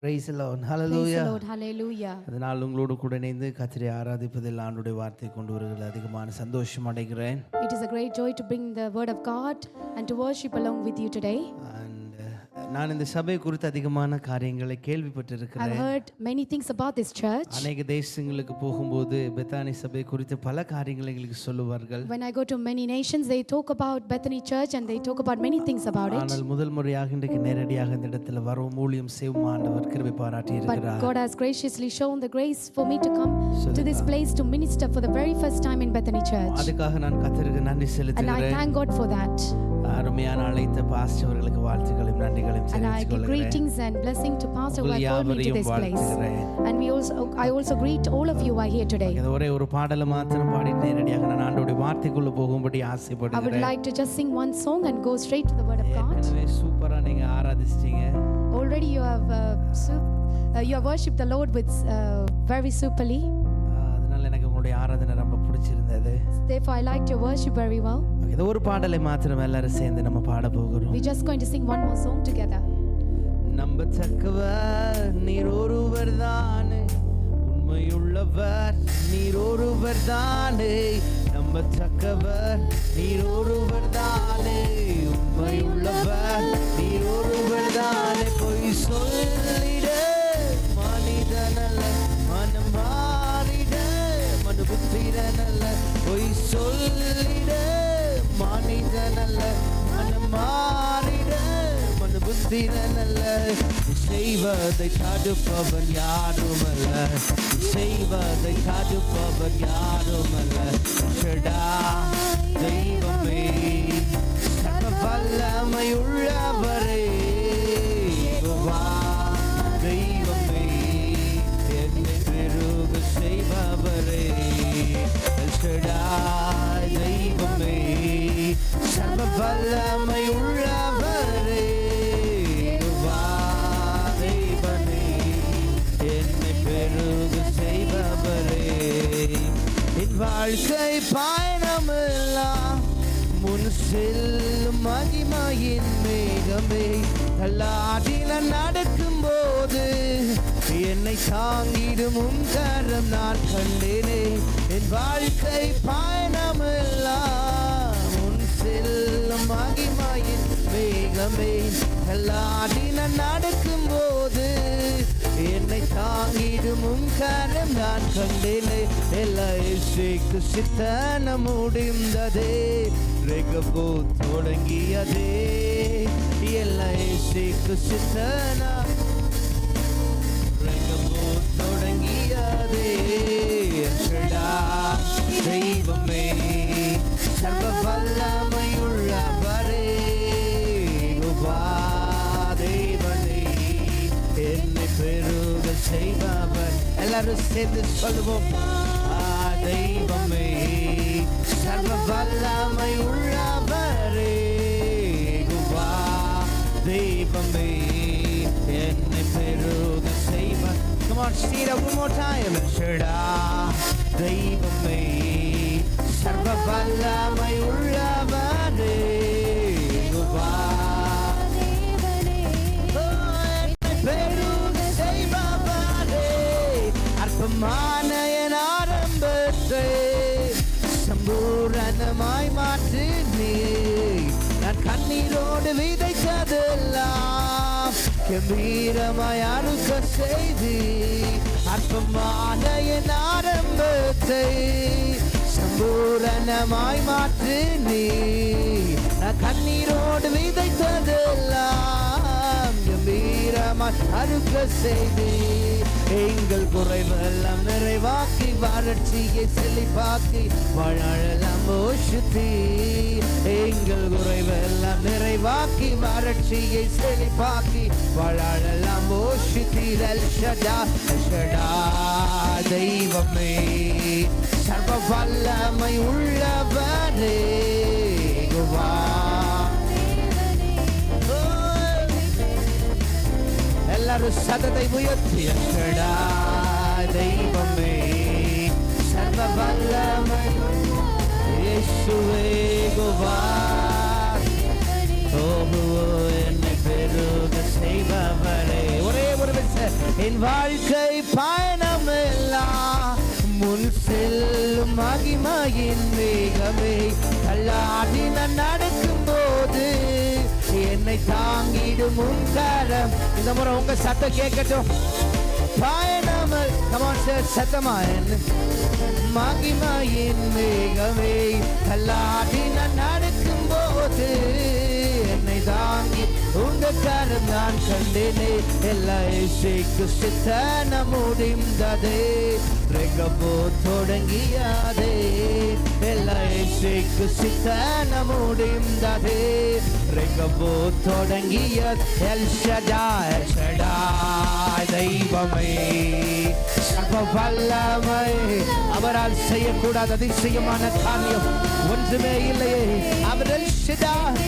Praise the Lord. Praise the Hallelujah. Lord. Hallelujah. அதனால் உங்களோடு கூட இணைந்து கர்த்தரை ஆராதிப்பதில் ஆண்டுடைய வார்த்தை கொண்டு வருகிறது அதிகமான சந்தோஷம் அடைகிறேன். It is a great joy to bring the word of God and to worship along with you today. நான் இந்த சபை குறித்து அதிகமான காரியங்களை I've கேள்விப்பட்டிருக்கிறேன். heard many things about this church. அநேக தேசங்களுக்கு போகும்போது பெத்தானி சபை குறித்து பல காரியங்களை எங்களுக்கு சொல்லுவார்கள். When I go to many nations, they talk about Bethany Church and they talk about many things about it. ஆனால் முதல் முறையாக இன்றைக்கு நேரடியாக இந்த இடத்துல வரவும் ஊழியம் செய்யும் ஆண்டவர் கிருபை பாராட்டி But இருக்கிறார். God has graciously shown the grace for me to come to this place to minister for the very first time in Bethany Church. அதுக்காக நான் கர்த்தருக்கு நன்றி And I செலுத்துகிறேன். thank God for that. அருமையான அழைத்த பாஸ்டர் அவர்களுக்கு வாழ்த்துக்களையும் நன்றிகளையும் And I give தெரிவித்துக் greetings and blessing to Pastor who has called me to this place. And I also greet all of you who are here today. இந்த ஒரே ஒரு பாடலை மாத்திரம் பாடிட்டு நேரடியாக நான் ஆண்டவருடைய வார்த்தைக்குள்ள போகும்படி I would ஆசைப்படுகிறேன். like to just sing one song and go straight to the word of God. ஏற்கனவே சூப்பரா நீங்க ஆராதிச்சிட்டீங்க. Already you have worshipped the Lord with very superly. அதனால எனக்கு உங்களுடைய ஆராதனை ரொம்ப பிடிச்சிருந்தது. Therefore I liked your worship very well. இந்த ஒரு பாடலை மாத்திரம் எல்லாரும் சேர்ந்து நம்ம பாட போகிறோம். We're just going to sing one more song together. நம்பத்தக்கவர் நீர் ஒருவர் தானே, உண்மையுள்ளவர் நீர் ஒருவர் தானே. நம்பத்தக்கவர் நீர் ஒருவர் தானே, உண்மையுள்ளவர் நீர் ஒருவர் தானே. பொய் சொல்லிட மனிதனல்ல, மனம் மாறிட மனுபுத்திரனல்ல. பொய் சொல்லிட மனிதனல்ல, மனம் மாறிட புத்திரனல்ல. செய்வதை தடுப்பவன் யாருமல்ல, செய்வதை தடுப்பவன் யாருமல்ல. ஷடா தெய்வமே, சர்வ வல்லமையுள்ளவரே. யெகோவா தெய்வமே, என்னை பெருக செய்பவரே. ஷடா தெய்வமே, சர்வ வல்லமையுள்ளவரே. வாழ்க்கை பயணமெல்லாம் முன் செல்லும் மகிமையின் மேகமே. தள்ளாடில நடக்கும் போது என்னை தாங்கிடும் உன் கரம் நான் கண்டேனே. என் வாழ்க்கை பயணமெல்லாம் முன் செல்லும் மகிமையின் மேகமே. தள்ளாடில நடக்கும் போது என்னை தாங்கிடும் உன் கரம் நான் கண்டேனே. எல்லைக்கு சித்தன முடிந்ததே, ரெகபோ தொடங்கியதே. எல்லைக்கு சித்தன ரெகபோ தொடங்கியதே. தெய்வமே, சர்வ வல்லமையுள்ளவரே. யெகோவா தேவனே, என்னை பெருக செய்பவர். எல்லாரும் சேர்ந்து சொல்லுவோம். தெய்வமே, சர்வ வல்லமை உள்ளவரே. யெகோவா தெய்வமே, என்னை பெருக செய்பவர். Come on, sing it one more time. ஷடா தெய்வமே, சர்வ வல்லமை உள்ளவரே. யெகோவா அற்பமான என் ஆரம்பத்தை சம்பூரணமாய் மாற்று நீ. நான் கண்ணீரோடு விதைத்ததெல்லாம் கம்பீரமாய் அறுக்க செய்து. அற்பமான என் ஆரம்பத்தை சம்பூரணமாய் மாற்று நீ. நான் கண்ணீரோடு விதைத்ததெல்லாம் கம்பீரமாய் அறுக்க செய்து. எங்கள் குறைவெல்லாம் நிறைவாக்கி, வறட்சியை செழிப்பாக்கி, வாழலாம் போஷித்தி. எங்கள் குறைவெல்லாம் நிறைவாக்கி, வறட்சியை செழிப்பாக்கி, வாழலாம் போஷித்தி. ஷடா ஷடா தெய்வமே, சர்வ வல்லமை உள்ளவரே. யெகோவா எல்லாரும் சதத்தை உயர்த்தி. ஷடா தெய்வமே, சர்வ வல்லமை இயேசுவே. யெகோவா என்னை பெருக செய்பவரே. ஒரே ஒரு விஷயம் வாழ்க்கை பயணமெல்லாம் முன் செல்லும் மகிமையின் வேகமே. தள்ளாடி நான் நடக்கும் போது என்னை தாங்கிடும் உன் கரம். இந்த முறை உங்க சத்தம் கேட்கட்டும். பயணமல் சத்தமா மகிமையின் வேகமே. தள்ளாடி நான் நடக்கும் போது என்னை தாங்கி உங்க கரம் நான் கண்டேனே. எல்லாம் இசைக்கு சித்தன முடிந்ததே. ரெங்கப்போ தொடங்கியதே. எல்லாம் இசைக்கு சித்தன முடிந்ததே. ரெங்கப்போ தொடங்கிய எல் ஷடாய் எல் ஷடாய் தெய்வமே சர்வ வல்லமை. அவரால் செய்யக்கூடாத அதிசயமான காரியம் ஒன்றுமே இல்லையே. அவர் எல் ஷடாய்,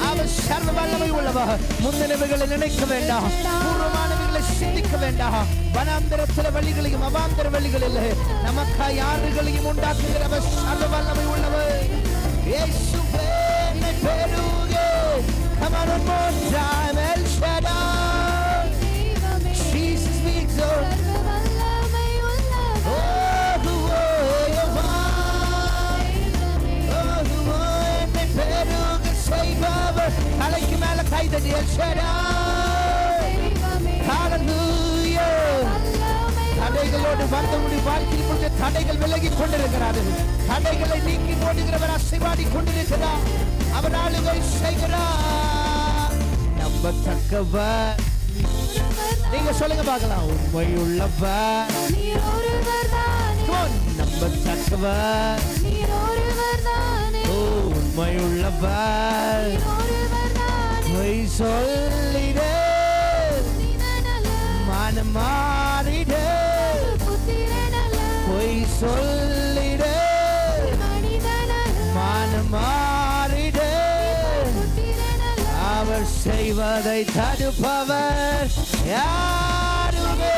அவர் சர்வ வல்லமை உள்ளவர். முன்னிலைமைகளை நினைக்க வேண்டாம், பூர்வமானவைகளை சிந்திக்க வேண்டாம். வனாந்தரத்தில வழிகளையும் அவாந்தர வழிகளில் நமக்கா யாருகளையும் உண்டாக்குகிறவர் சர்வ வல்லமை உள்ளவர். இயேசுவே பெருகே. Come on one more time, El Shaddai. Jesus Victor. தலைக்கு மேல கைதடி El Shaddai. Hallelujah. தடைகளோடு வந்தவருடைய வாழ்க்கையில் கொண்ட தடைகள் விலகி கொண்டிருக்கிறார்கள். தடைகளை நீக்கி ஓடுகிறவர் அசைவாடி கொண்டிருக்கிறார். அவர் ஆளுகை செய்கிறார். நம்பத்தக்கவர். நீங்க சொல்லுங்க பார்க்கலாம். உண்மையுள்ளவர். நம்பத்தக்கவர். உண்மையுள்ளவர். பொய் சொல்லிடே மனம் மாறிடே. பொய் சொல்லிடே மனம் மாறிடே. அவர் செய்வதை தடுப்பவர் யாருமே.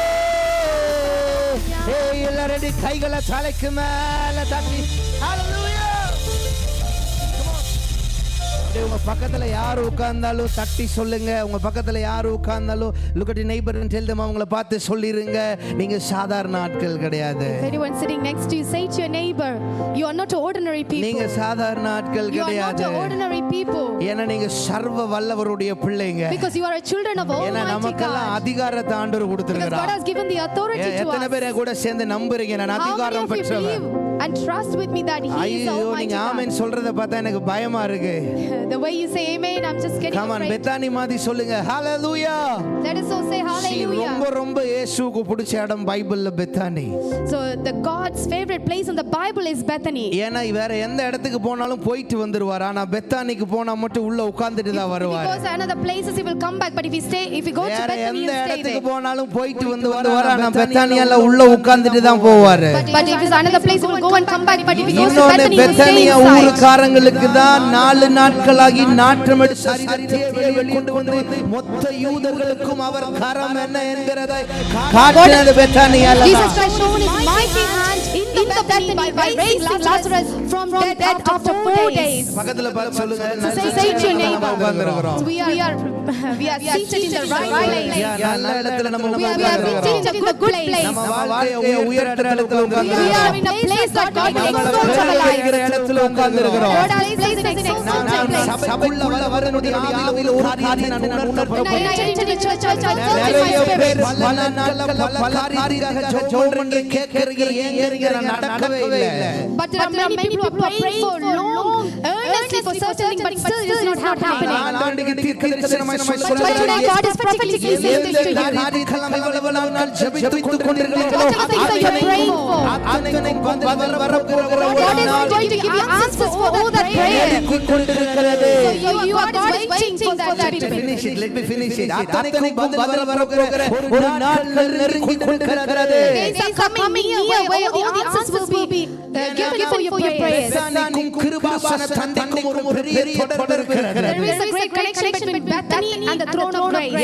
எல்லாரும் கைகளை தலைக்கு மேல தட்டி ஹல்லேலூயா. உங்க பக்கத்துல யாரு உட்கார்ந்தாலும் தட்டி சொல்லுங்க. உங்க பக்கத்துல யாரு உட்கார்ந்தாலும் look at your neighbor and tell them. அவங்கள பார்த்து சொல்லிருங்க, நீங்க சாதாரண ஆட்கள் கிடையாது. If anyone sitting next to you, say to your neighbor, you are not ordinary people. நீங்க சாதாரண ஆட்கள் கிடையாது. You are not ordinary people. ஏன்னா நீங்க சர்வ வல்லவருடைய பிள்ளைங்க. Because you are a children of Almighty God. ஏன்னா நமக்கெல்லாம் அதிகாரத்தை ஆண்டவர் கொடுத்திருக்கிறார். God has given the authority to us. எத்தனை பேர் கூட சேர்ந்து நம்புறீங்க நான் அதிகாரம் பெற்றவன்? And trust with me that He is Almighty God. நீங்க ஆமென் சொல்றத பார்த்தா எனக்கு பயமா இருக்கு. The way you say amen, I'm just getting Come on, afraid. Bethany மாதிரி சொல்லுங்க ஹalleluya. Let us all say hallelujah. ரொம்ப ரொம்ப இயேசுவுக்கு பிடிச்ச இடம் பைபிள்ல Bethany. So the God's favorite place in the Bible is Bethany. ஏன்னா வேற எந்த இடத்துக்கு போனாலும் போயிட்டு வந்துருவார். ஆனா பெத்தானிக்கு போனா மட்டும் உள்ள உட்கார்ந்துட்டு தான் வருவார். If he goes to another places he will come back, but if he go to Bethany he will stay there. எந்த இடத்துக்கு போனாலும் போயிட்டு வந்துருவார். ஆனா பெத்தானியால உள்ள உட்கார்ந்துட்டு தான் போவார். But if it's another place he will go and come back, but if he goes to Bethany he will stay Bethany inside. ஊர்க்காரங்களுக்கு தான் 4 நாட்களாகி நாற்றம் எடுத்து சரீரத்தை வெளியே கொண்டு வந்து மொத்த யூதர்களுக்கும் அவர் கரம் என்ன என்கிறதை காட்டினது பெத்தானியால. Jesus Christ shown his mighty hand in the Bethany by raising Lazarus from death after 4 days. பக்கத்துல பார்த்து சொல்லுங்க. Say to your neighbor, we are seated in the right place. நல்ல இடத்துல நம்ம We are seated in the good place. நம்ம வாழ்க்கையை உயர்த்துற இடத்துல உட்கார்ந்து We are in a place that God will exalt our lives. இடத்துல உட்கார்ந்து இருக்கிறோம். God has placed an exalted place. சபைக்குள்ள வரனுடைய ஆவியில் ஒரு காரியத்தை நான் உணர்கிறேன். When I entered the church, I felt in my spirit. பல நாட்கள் பல காரியத்துக்காக ஜெபம் பண்ணி கேக்குறீங்க ஏங்கறீங்க நடக்கவே இல்ல. But there are many people who are praying for long, earnestly for certain things, but still it is not happening. ஆண்டவருக்கு தீர்க்கதரிசனமாய் But today God is prophetically saying this to you. காரியங்களை எவ்வளவு நாள் ஜெபித்துக் கொண்டிருக்கிறீர்களோ What are the things that you are praying for? அத்தனை வரப்போகிற ஒரு God is நாள் going to give you answers for all that prayer. கொண்டிருக்கிறது. So God is waiting for that to be finish it. Let me finish it. அத்தனைக்கும் பதில் வரப்போகிற ஒரு நாள் நெருங்கி கொண்டிருக்கிறது. Days are coming near where all the answers will be given for your prayers. பெத்தானிக்கும் கிருபாசன தந்தைக்கும் ஒரு பெரிய தொடர்பு இருக்கிறது. There is a great connection between Bethany and the throne of grace.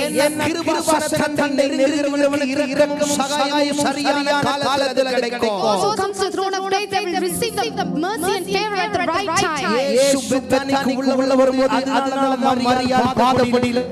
கிருபாசன தந்தை நெருங்குகிறவனுக்கு இரக்கமும் சகாயமும் சரியான காலத்தில் கிடைக்கும். Those who come to the throne of grace, they will receive the mercy and favor at the right time. இயேசு பெத்தானிக்கு உள்ள வரும்போது அதனால தான் மரியாள் பாதப்படியில்.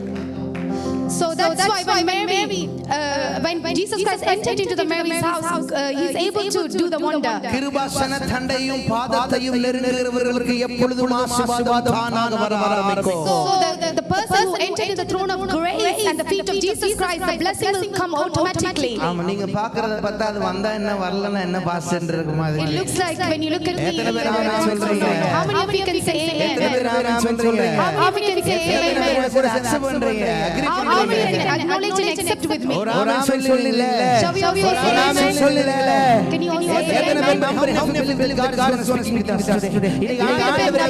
So that's why when when Jesus Christ entered into the Mary's house, he is able to do the wonder. கிருபாசன தண்டையும் பாதத்தையும் நெருங்குகிறவர்களுக்கு எப்பொழுதும் ஆசீர்வாதம் தானாக வர ஆரம்பிக்கும். So the person who entered into the throne of grace and the feet of Jesus Christ, the blessing will come automatically. ஆமா, நீங்க பார்க்கறத பார்த்தா அது வந்தா என்ன வரலனா என்ன பாஸ்டர் இருக்கு மாதிரி. It looks like when you look at me. எத்தனை பேர் ஆமென் சொல்றீங்க? How many of you can say amen? எத்தனை பேர் ஆமென் சொல்றீங்க? How many can say amen? கூட அக்செப்ட் பண்றீங்க, agri How many can acknowledge and accept with me? ஒரு ஆமென் சொல்லல. Shall we all say ஒரு ஆமென் சொல்லல. Can you all say எத்தனை amen? பேர் how many believe God is speaking with us today? இன்னைக்கு ஆண்டவர்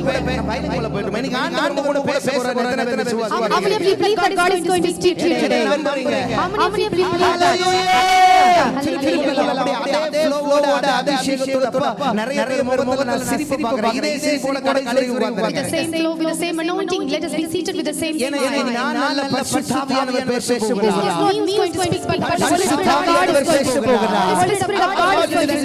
பைபிள்குள்ள போய்ட்டு இன்னைக்கு ஆண்டவர் கூட பேச போறாரு. எத்தனை பேர் விசுவாசிக்கிறீங்க? How many of you believe that God is going to speak to you today? How many of you believe that? அதே ஃப்ளோவோட அபிஷேகத்தோட நிறைய முகத்துல நான் சிரிப்பு பார்க்கறேன். இதே சிரிப்போட கடைசில With the same flow, with the same anointing, let us be seated with the same ஏன்னா நான் நல்ல பரிசுத்தாவியானவர் பேச This is போகிறார். not me who is going to speak, but the Holy Spirit of God is going to speak. The Holy Spirit of God is going to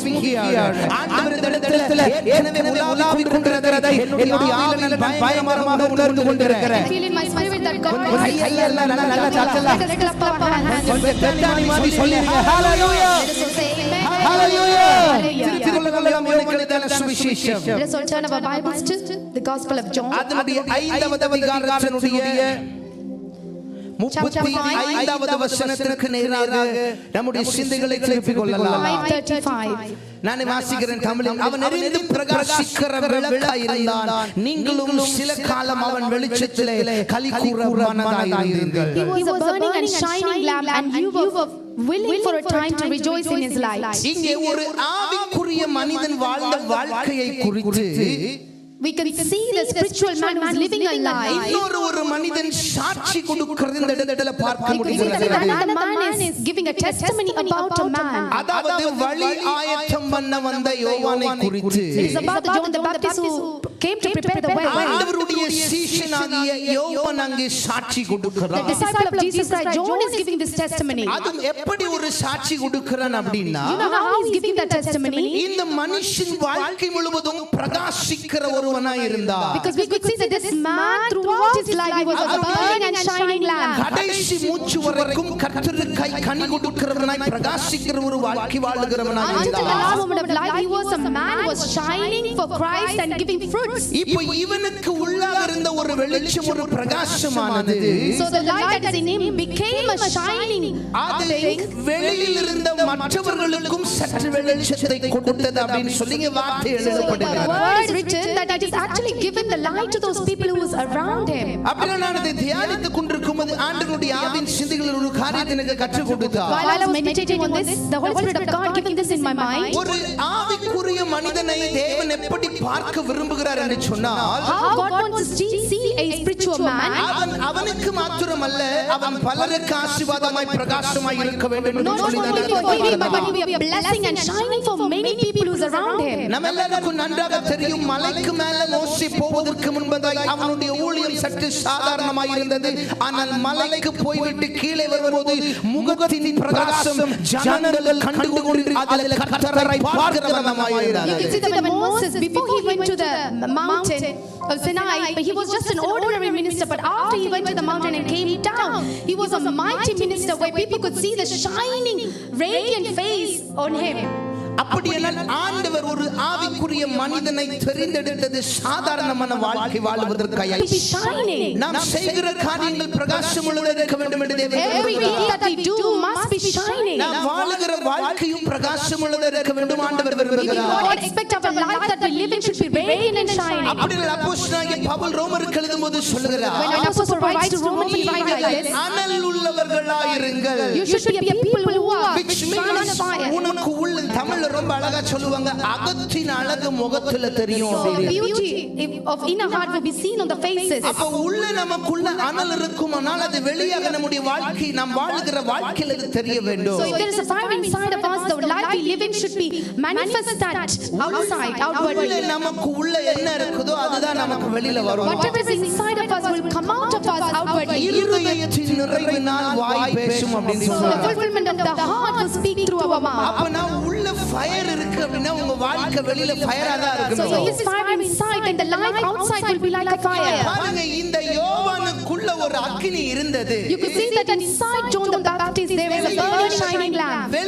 speak to us. ஆண்டவர் இந்த இடத்துல ஏற்கனவே உலாவிக் கொண்டிருக்கிறதை என்னுடைய ஆவியில் பயங்கரமாக உணர்ந்து கொண்டிருக்கிறேன். I feel in my spirit that God is கையெல்லாம் நல்லா சத்தலாம். Let us clap our hands. Bethany மாதிரி சொல்லுங்க. ஹalleluya. Let us all say amen. ஹalleluya. Hallelujah. திருக்குறளும் யோவானின் சுவிசேஷம். Let us all turn our Bibles to the Gospel of John. அதனுடைய 5வது அதிகாரத்தினுடைய 35வது வசனத்திற்கு நேராக நம்முடைய சிந்தைகளை திருப்பிக் கொள்ளலாம். 5:35. நான் வாசிக்கிறேன் தமிழில். அவன் எரிந்து பிரகாசிக்கிற விளக்காய் இருந்தான், நீங்களும் சில காலம் அவன் வெளிச்சத்திலே களிகூர மனதாயிருந்தீர்கள். He was a burning and shining lamp, and you were willing for a time to rejoice in his light. இங்கே ஒரு ஆவிக்குரிய மனிதன் வாழ்ந்த வாழ்க்கையை குறித்து We can see the spiritual man who is living a life. இன்னொரு ஒரு மனிதன் சாட்சி கொடுக்கிறது இந்த இடத்துல பார்க்க We can see that முடிகிறது. another man is giving a testimony about a man. அதாவது வழி ஆயத்தம் பண்ண வந்த யோவானை குறித்து It is about the John the Baptist who came to prepare the way. ஆண்டவருடைய சீஷனாகிய யோவான் அங்கே சாட்சி The கொடுக்கிறார். disciple of Jesus Christ, John, is giving this testimony. அது எப்படி ஒரு சாட்சி கொடுக்கிறான் அப்படின்னா, You know how he is giving that testimony? இந்த மனுஷன் வாழ்க்கை முழுவதும் பிரகாசிக்கிற ஒருவனாய் இருந்தார். Because we could see that this man throughout his life he was a burning and shining lamp. கடைசி மூச்சு வரைக்கும் கர்த்தருக்கு கனி கொடுக்கிறவனாய் பிரகாசிக்கிற ஒரு வாழ்க்கை வாழுகிறவனாய் Until the இருந்தார். last moment of life, he was a man who was shining for Christ and giving fruits. இப்போ இவனுக்கு உள்ளாக இருந்த ஒரு வெளிச்சம், ஒரு பிரகாசமானது So the light that is in him became a shining அது thing. வெளியில் இருந்த மற்றவர்களுக்கும் சற்று வெளிச்சத்தை கொடுத்தது அப்படின்னு சொல்லி வார்த்தை The எழுதப்படுகிறது. word is written that it is actually given the light to those people who was around him. அப்படியே நான் அதை தியானித்துக் கொண்டிருக்கும்போது ஆண்டவருடைய ஆவியின் சிந்தைகளில் ஒரு காரியத்தை எனக்கு கற்றுக் கொடுத்தார். While I was meditating on this, the Holy Spirit of God giving this in my mind. ஒரு ஆவிக்குரிய மனிதனை தேவன் எப்படி பார்க்க விரும்புகிறார் என்று சொன்னால், How God wants to see a spiritual man. அவனுக்கு மாத்திரமல்ல, அவன் பலருக்கு ஆசீர்வாதமாய் பிரகாசமாய் இருக்க வேண்டும் என்று Not சொல்லி only for him, but he will be a blessing and shining for many people who is around him. நம்ம எல்லாருக்கும் நன்றாக தெரியும், மலைக்கு மேல மோசே போவதற்கு முன்பதாய் அவனுடைய ஊழியம் சற்று சாதாரணமாய் இருந்தது. ஆனால் மலைக்கு போய்விட்டு கீழே வரும்போது முகத்தின் பிரகாசம் ஜனங்கள் கண்டு கொண்டு அதில் கர்த்தரை பார்க்கிறவனாய் இருந்தார். You can see that when Moses, before he went to the mountain of Sinai, he was just an ordinary minister, but after he went to the mountain and came down, he was a mighty minister where people could see the shining, radiant face on him. அப்படியெல்லாம் ஆண்டவர் ஒரு ஆவிக்குரிய மனிதனை தெரிந்தெடுத்தது சாதாரணமான வாழ்க்கை வாழ்வதற்காக. Be shining. நாம் செய்கிற காரியங்கள் பிரகாசம் உள்ளதாக இருக்க வேண்டும் என்று தேவன் Every deed விரும்புகிறார். that we do must be shining. நாம் வாழுகிற வாழ்க்கையும் பிரகாசம் உள்ளதாக இருக்க வேண்டும் ஆண்டவர் Even விரும்புகிறார். God expects our life that we live in should be radiant and shining. அப்படியே அப்போஸ்தலனாகிய பவுல் ரோமருக்கு எழுதும்போது சொல்லுகிறார், When an apostle writes to Romans, he writes like this: அனல் உள்ளவர்களாயிருங்கள். You should be a people who are Which on means fire. உனக்கு உள்ள தமிழ்ல ரொம்ப அழகா சொல்லுவாங்க, அகத்தின் அழகு முகத்துல தெரியும் So the அப்படின்னு. beauty of inner heart will be seen on the faces. அப்ப உள்ள நமக்குள்ள அனல் இருக்குமானால் அது வெளியாக நம்முடைய வாழ்க்கை, நாம் வாழுகிற வாழ்க்கையில அது தெரிய வேண்டும். So if there is a fire inside of us, the life we live in should be manifested outside, உள்ள outwardly. நமக்கு உள்ள என்ன இருக்குதோ அதுதான் நமக்கு வெளியில வரும். Whatever is inside of us will come out of us outwardly. இருதயத்தின் நிறைவினால் வாய் பேசும் அப்படின்னு So the சொல்றாங்க. fulfillment of the heart will speak through our mouth. அப்ப நான் உள்ள ஃபயர் இருக்கு அப்படின்னா உங்க வாழ்க்கை வெளியில ஃபயரா தான் So இருக்கணும். if it's fire inside, then the life outside will be like a fire. பாருங்க, இந்த யோவானுக்குள்ள ஒரு அக்கினி இருந்தது. You could see that inside John the Baptist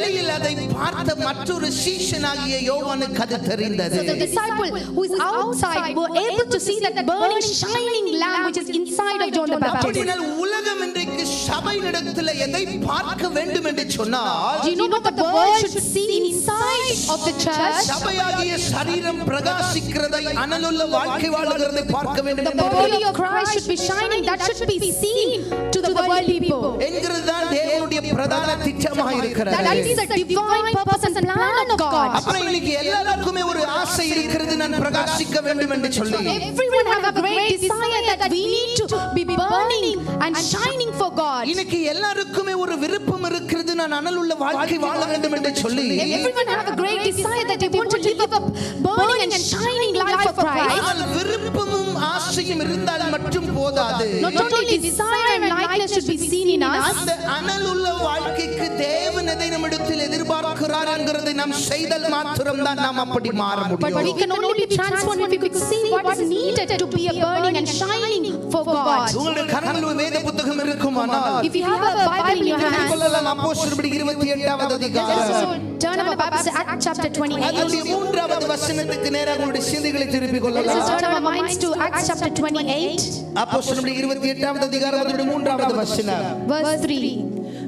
வெளியில் அதை பார்த்த மற்றொரு சீஷனாகிய யோவானுக்கு அது தெரிந்தது. So the disciple who is outside were able to see that burning, shining lamp which is inside of John the Baptist. அப்படினால் உலகம் இன்றைக்கு சபையினிடத்தில் எதை பார்க்க வேண்டும் என்று சொன்னால், Do you know what the world should see inside of the church? சபையாகிய சரீரம் பிரகாசிக்கிறதை, அனலுள்ள வாழ்க்கை வாழுகிறதை பார்க்க வேண்டும் The body of Christ should be shining. That should be seen to the world people. என்கிறதுதான் தேவனுடைய பிரதான திட்டமாக இருக்கிறது. That is the divine purpose and plan of God. அப்ப இன்னைக்கு எல்லாருக்குமே ஒரு ஆசை இருக்கிறது, நான் பிரகாசிக்க வேண்டும் என்று சொல்லி. Everyone have a great desire that we need to be burning and shining for God. இன்னைக்கு எல்லாருக்குமே ஒரு விருப்பம் இருக்கிறது, நான் அனலுள்ள வாழ்க்கை வாழ வேண்டும் என்று சொல்லி. Everyone have a great desire that they want to live a burning and shining life for Christ. ஆனால் விருப்பமும் ஆசையும் இருந்தால் மட்டும் போதாது. Not only desire and likeness should be seen in us. அந்த அனலுள்ள வாழ்க்கைக்கு தேவன் எதை நம்மிடத்தில் எதிர்பார்க்கிறார் என்கிறதை நாம் செய்தால் மாத்திரம்தான் நாம் அப்படி மாற But we முடியும். can only be transformed if we could see what is needed to be a burning and shining for God. உங்களுடைய கரங்களில் வேத புத்தகம் இருக்குமானால் If you have a Bible in your hands, கொள்ளலாம். அப்போஸ்தலர் 28வது அதிகாரம் let's also turn our Bibles to Acts chapter 28. அதனுடைய 3வது வசனத்துக்கு நேராக உங்களுடைய சிந்தைகளை திருப்பிக் Let's கொள்ளலாம். turn our minds to Acts chapter 28, அப்போஸ்தலர் 28வது அதிகாரம் அதனுடைய 3வது வசனம். verse 3.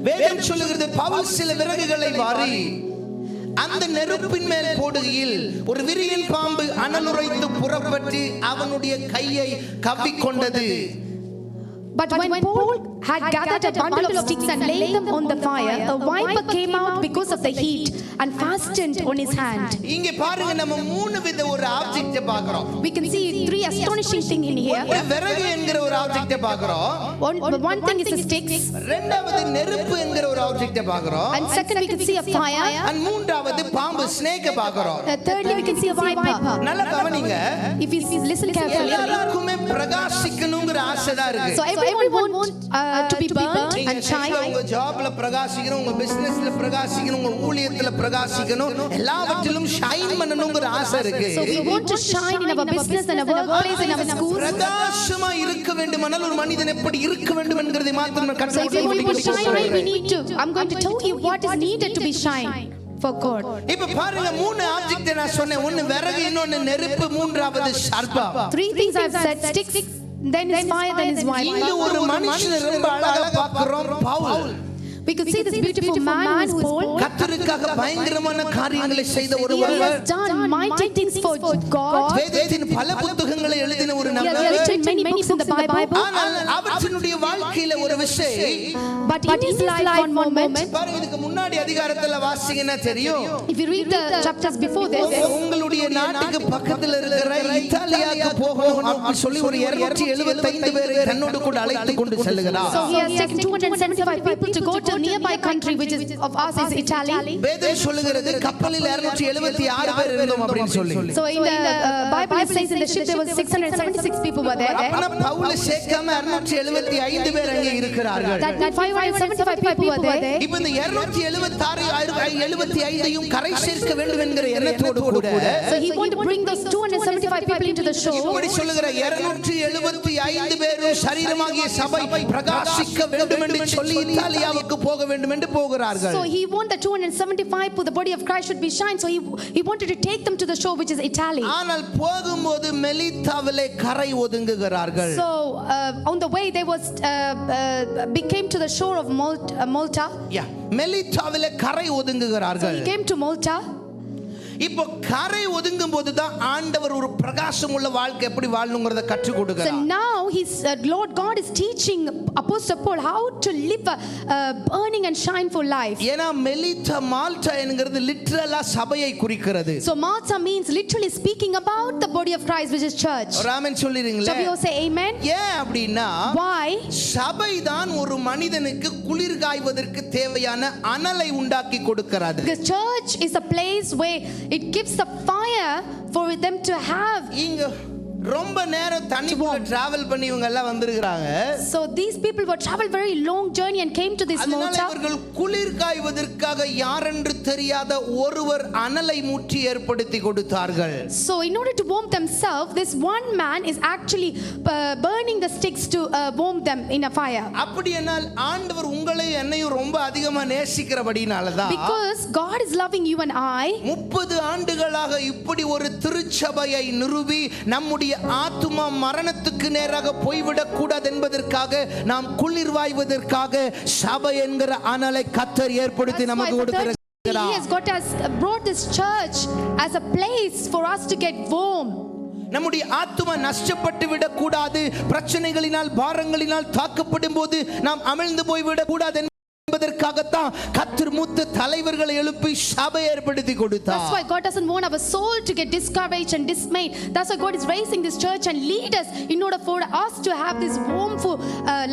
வேதம் சொல்லுகிறது, பவுல் சில விறகுகளை வாரி அந்த நெருப்பின் மேல் போடுகையில் ஒரு விரியன் பாம்பு அனலுரைத்து புறப்பட்டு அவனுடைய கையை கவ்விக்கொண்டது. But when Paul had gathered a bundle of sticks and laid them on the fire, a viper came out because of the heat and fastened on his hand. இங்கே பாருங்க, நம்ம மூணு வித ஒரு ஆப்ஜெக்ட் பார்க்கிறோம். We can see three astonishing things in here. ஒரு விறகு என்கிற ஒரு ஆப்ஜெக்ட் பார்க்கிறோம். One thing is the sticks, இரண்டாவது நெருப்பு என்கிற ஒரு ஆப்ஜெக்ட் பார்க்கிறோம். and second we can see a fire, and மூன்றாவது பாம்பு ஸ்னேக் பார்க்கிறோம். thirdly we can see a viper. நல்லா கவனிங்க, If you listen carefully, எல்லாருக்குமே பிரகாசிக்கணும்ங்கற ஆசை தான் இருக்கு. so everyone wants to be burnt and shine. உங்க ஜாப்ல பிரகாசிக்கணும், உங்க பிசினஸ்ல பிரகாசிக்கணும், உங்க ஊழியத்துல பிரகாசிக்கணும், எல்லாவற்றிலும் ஷைன் பண்ணணும்ங்கற ஆசை இருக்கு. So we want to shine in our business and our workplace and our schools. பிரகாசமா இருக்க வேண்டுமானால் ஒரு மனிதன் எப்படி இருக்க வேண்டும் என்கிறதை மாத்திரம் So if we want to shine, we need to. I'm going to tell you what is needed to be shine for God. இப்ப பாருங்க, மூணு ஆப்ஜெக்ட் நான் சொன்னேன். ஒன்னு விறகு, இன்னொன்னு நெருப்பு, மூன்றாவது சர்ப்பம். Three things I've said: sticks, then is fire, then is இங்க viper. ஒரு மனுஷனை ரொம்ப அழகா பார்க்கிறோம், Pavul. We could see this beautiful man who is Paul. கர்த்தருக்காக பயங்கரமான காரியங்களை செய்த He ஒருவர். has done mighty things for God. வேதத்தின் பல புத்தகங்களை எழுதின ஒரு He has நபர். written many books in the Bible. ஆனால் அவற்றினுடைய வாழ்க்கையில ஒரு விஷயம், But in his life, one moment, பாருங்க, இதுக்கு முன்னாடி அதிகாரத்துல வாசிங்கன்னா தெரியும். if you read the chapters before this, உங்களுடைய நாட்டுக்கு பக்கத்துல இருக்கிற இத்தாலியாக்கு போகணும் அப்படின்னு சொல்லி ஒரு 275 பேரை தன்னோடு கூட அழைத்து கொண்டு செல்கிறார். so he has taken 275 people to go to a nearby country which is of ours is Italy. வேதம் சொல்லுகிறது கப்பலில் 276 பேர் இருந்தோம் அப்படின்னு சொல்லி. So in the Bible it says in the ship there was 676 people were there. அப்பனா பவுல் சேர்க்காம 275 பேர் அங்கே இருக்கிறார்கள். That 575 people were there. இப்போ இந்த 276 கரை சேர்க்க வேண்டும் என்கிற எண்ணத்தோடு கூட So he wanted to bring those 275 people into the show. இப்படி சொல்லுகிற 275 பேரும் சரீரமாகிய சபை பிரகாசிக்க வேண்டும் என்று சொல்லி இத்தாலியாவுக்கு போக வேண்டும் என்று போகிறார்கள். So he wanted the 275 people, the body of Christ should be shine. So he wanted to take them to the shore which is Italy. ஆனால் போகும்போது மெலித்தாவிலே கரை ஒதுங்குகிறார்கள். So on the way they came to the shore of Malta. மெலித்தாவிலே கரை So ஒதுங்குகிறார்கள். he came to Malta. இப்போ கரை ஒதுங்கும் போது தான் ஆண்டவர் ஒரு பிரகாசம் உள்ள வாழ்க்கை எப்படி வாழணும்ங்கறத கற்றுக் So கொடுக்கிறார். now Lord God is teaching Apostle Paul how to live a burning and shineful life. ஏனா மெலித்தா மால்டா என்கிறது லிட்டரலா சபையை குறிக்கிறது. So Malta means literally speaking about the body of Christ which is church. Amen சொல்லிருங்களே. Shall we all say amen? ஏன் அப்படினா Why? சபை தான் ஒரு மனிதனுக்கு குளிர் காய்வதற்கு தேவையான அனலை உண்டாக்கி கொடுக்கிறது. The church is a place where it gives the fire for them to have. இங்க ரொம்ப நேரம் தண்ணிக்குள்ள டிராவல் பண்ணி இவங்க எல்லாம் வந்திருக்காங்க. So these people were traveled very long journey and came to this அதனால mountain. இவர்கள் குளிர் காய்வதற்காக யாரென்று தெரியாத ஒருவர் அனலை மூட்டி ஏற்படுத்தி கொடுத்தார்கள். So in order to warm themselves, this one man is actually burning the sticks to warm them in a fire. அப்படியானால் ஆண்டவர் உங்களை என்னையும் ரொம்ப அதிகமா நேசிக்கிறபடினால தான் Because God is loving you and I. 30 ஆண்டுகளாக இப்படி ஒரு திருச்சபையை நிறுவி நம்முடைய ஆத்துமா மரணத்துக்கு நேராக போய்விடக் கூடாது என்பதற்காக நாம் குளிர் வாய்வதற்காக சபை என்கிற அனலை கர்த்தர் ஏற்படுத்தி That's நமக்கு why for 30 கொடுத்திருக்கிறார். years God has brought this church as a place for us to get warm. நம்முடைய ஆத்துமா நஷ்டப்பட்டு விடக் கூடாது, பிரச்சனைகளினால் பாரங்களினால் தாக்கப்படும் போது நாம் அமிழ்ந்து போய்விடக் கூடாது என்பதற்காகத்தான் கர்த்தர் மூத்த தலைவர்களை எழுப்பி சபை ஏற்படுத்தி கொடுத்தார். That's why God doesn't want our soul to get discouraged and dismayed. That's why God is raising this church and lead us in order for us to have this warmful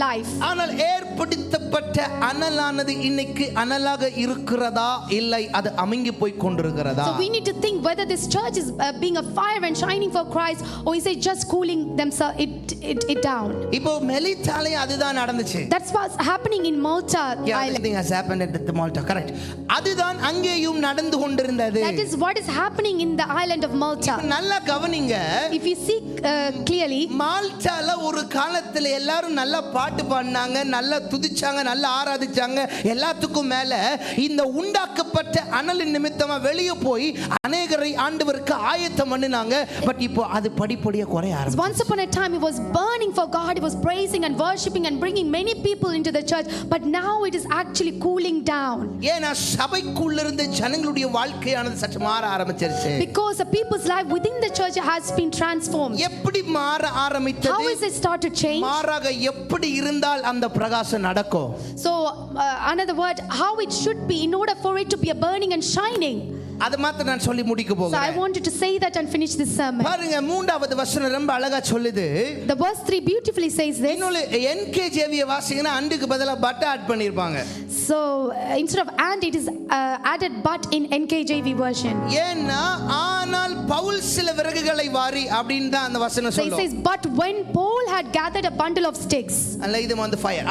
life. ஆனால் ஏற்படுத்தப்பட்ட அனலானது இன்னைக்கு அனலாக இருக்கிறதா இல்லை அது அமங்கி போய் கொண்டிருக்கிறதா? So we need to think whether this church is being a fire and shining for Christ, or is it just cooling themselves it down. இப்போ மெலித்தாலே அதுதான் நடந்துச்சு. That's what's happening in Malta. Everything has happened at the Malta, correct. அதுதான் அங்கேயும் நடந்து கொண்டிருந்தது. That is what is happening in the island of Malta. நல்லா கவனிங்க. If you see clearly, மால்டால ஒரு காலத்துல எல்லாரும் நல்லா பாட்டு பாடினாங்க, நல்லா துதிச்சாங்க, நல்லா ஆராதிச்சாங்க. எல்லாத்துக்கும் மேல இந்த உண்டாக்கப்பட்ட அனலின் நிமித்தமா வெளியே போய் அநேகரை ஆண்டவருக்கு ஆயத்தம் பண்ணினாங்க. பட் இப்போ அது படிப்படியா குறைய ஆரம்பிச்சு. Once upon a time it was burning for God, it was praising and worshiping and bringing many people into the church, but now it is actually cooling down. ஏனா சபைக்குள்ள இருந்த ஜனங்களுடைய வாழ்க்கையானது சற்று மாற ஆரம்பிச்சிருச்சு. Because the people's life within the church has been transformed. எப்படி மாற ஆரம்பித்தது? How is it start to change? மாறாக எப்படி இருந்தால் அந்த பிரகாசம் நடக்கும்? So another word, how it should be in order for it to be a burning and shining. அது மாத்திரம் நான் சொல்லி முடிக்க So I போகிறேன். wanted to say that and finish this sermon. பாருங்க மூன்றாவது வசனம் ரொம்ப அழகா சொல்லுது. The verse 3 beautifully says this. இன்னொரு NKJV வாசிங்கன்னா அண்டுக்கு பதிலா பட் ஆட் பண்ணிருப்பாங்க. So instead of and it is added but in NKJV version. ஏன்னா ஆனால் பவுல் சில விறகுகளை வாரி அப்படினு தான் அந்த வசனம் So it சொல்லும். says but when Paul had gathered a bundle of sticks. அல்ல இது வந்து ஃபயர்.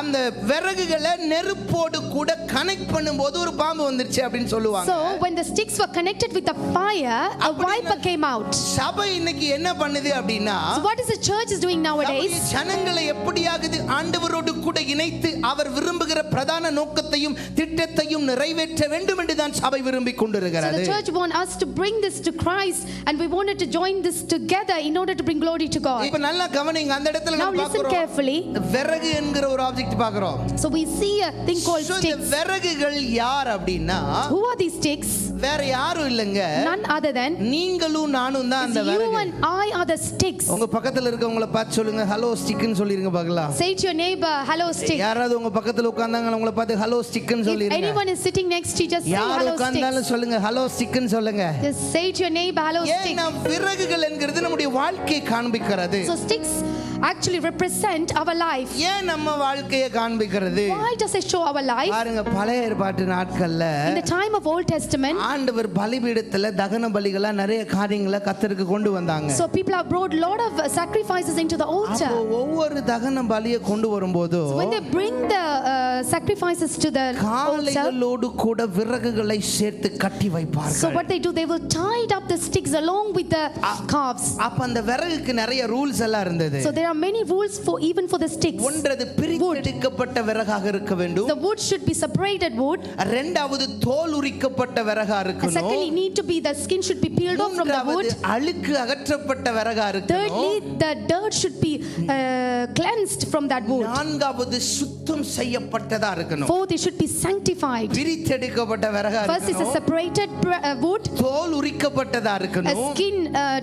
அந்த விறகுகளை நெருப்போடு கூட கனெக்ட் பண்ணும்போது ஒரு பாம்பு வந்துருச்சு அப்படினு சொல்லுவாங்க. So when the sticks were connected with the fire, a viper came out. சபை இன்னைக்கு என்ன பண்ணுது அப்படினா? So what is the church is doing nowadays? ஜனங்களை எப்படியாவது ஆண்டவரோடு கூட இணைத்து அவர் விரும்புகிற பிரதான நோக்கத்தையும் திட்டத்தையும் நிறைவேற்ற வேண்டும் என்று தான் சபை விரும்பிக் So கொண்டிருக்கிறது. the church want us to bring this to Christ, and we wanted to join this together in order to bring glory to God. இப்ப நல்லா கவனிங்க, அந்த இடத்துல Now நம்ம listen பார்க்கிறோம் carefully. விறகு என்கிற ஒரு ஆப்ஜெக்ட் பார்க்கிறோம். So we see a thing called So இந்த sticks. விறகுகள் யார் அப்படினா Who are these sticks? வேற யாரும் இல்லங்க, None other than நீங்களும் நானும் தான் அந்த you விறகு. and I are the sticks. உங்க பக்கத்துல இருக்கவங்கள பார்த்து சொல்லுங்க ஹலோ ஸ்டிக்னு சொல்லிருங்க பார்க்கலாம். Say to your neighbor, hello stick. யாராவது உங்க பக்கத்துல உட்கார்ந்தாங்க அவங்கள பார்த்து ஹலோ ஸ்டிக்னு If சொல்லிருங்க. anyone is sitting next to you, just say யார் hello உட்கார்ந்தாலும் sticks. சொல்லுங்க ஹலோ ஸ்டிக்னு சொல்லுங்க. Just say to your neighbor, hello stick. ஏன்னா விறகுகள் என்கிறது நம்முடைய வாழ்க்கையை காண்பிக்கிறது. So sticks actually represent our life. ஏன் நம்ம வாழ்க்கையை காண்பிக்கிறது? Why does it show our life? பாருங்க பழைய ஏற்பாட்டு நாட்கள்ல In the time of Old Testament, ஆண்டவர் பலிபீடத்துல தகன பலிகளா நிறைய காரியங்களை கர்த்தருக்கு கொண்டு வந்தாங்க. so people have brought a lot of sacrifices into the altar. அப்போ ஒவ்வொரு தகன பலியை கொண்டு வரும்போது So when they bring the sacrifices to the altar, காளைகளோடு கூட விறகுகளை சேர்த்து கட்டி so வைப்பார்கள். what they do, they will tie up the sticks along with the calves. அப்ப அந்த விறகுக்கு நிறைய ரூல்ஸ் எல்லாம் இருந்தது. So there are many rules for even for the sticks. ஒன்றது பிரித்தெடுக்கப்பட்ட விறகாக இருக்க வேண்டும். The wood should be separated wood. இரண்டாவது தோல் உரிக்கப்பட்ட விறகா And இருக்கணும். secondly, need to be the skin should be peeled off from the wood. மூன்றாவது அழுக்கு அகற்றப்பட்ட விறகா இருக்கணும். Thirdly, the dirt should be cleansed from that wood. நான்காவது சுத்தம் செய்யப்பட்டதா இருக்கணும். Fourth, it should be sanctified. பிரித்தெடுக்கப்பட்ட விறகா First is a இருக்கணும். separated wood, தோல் உரிக்கப்பட்டதா a இருக்கணும். skin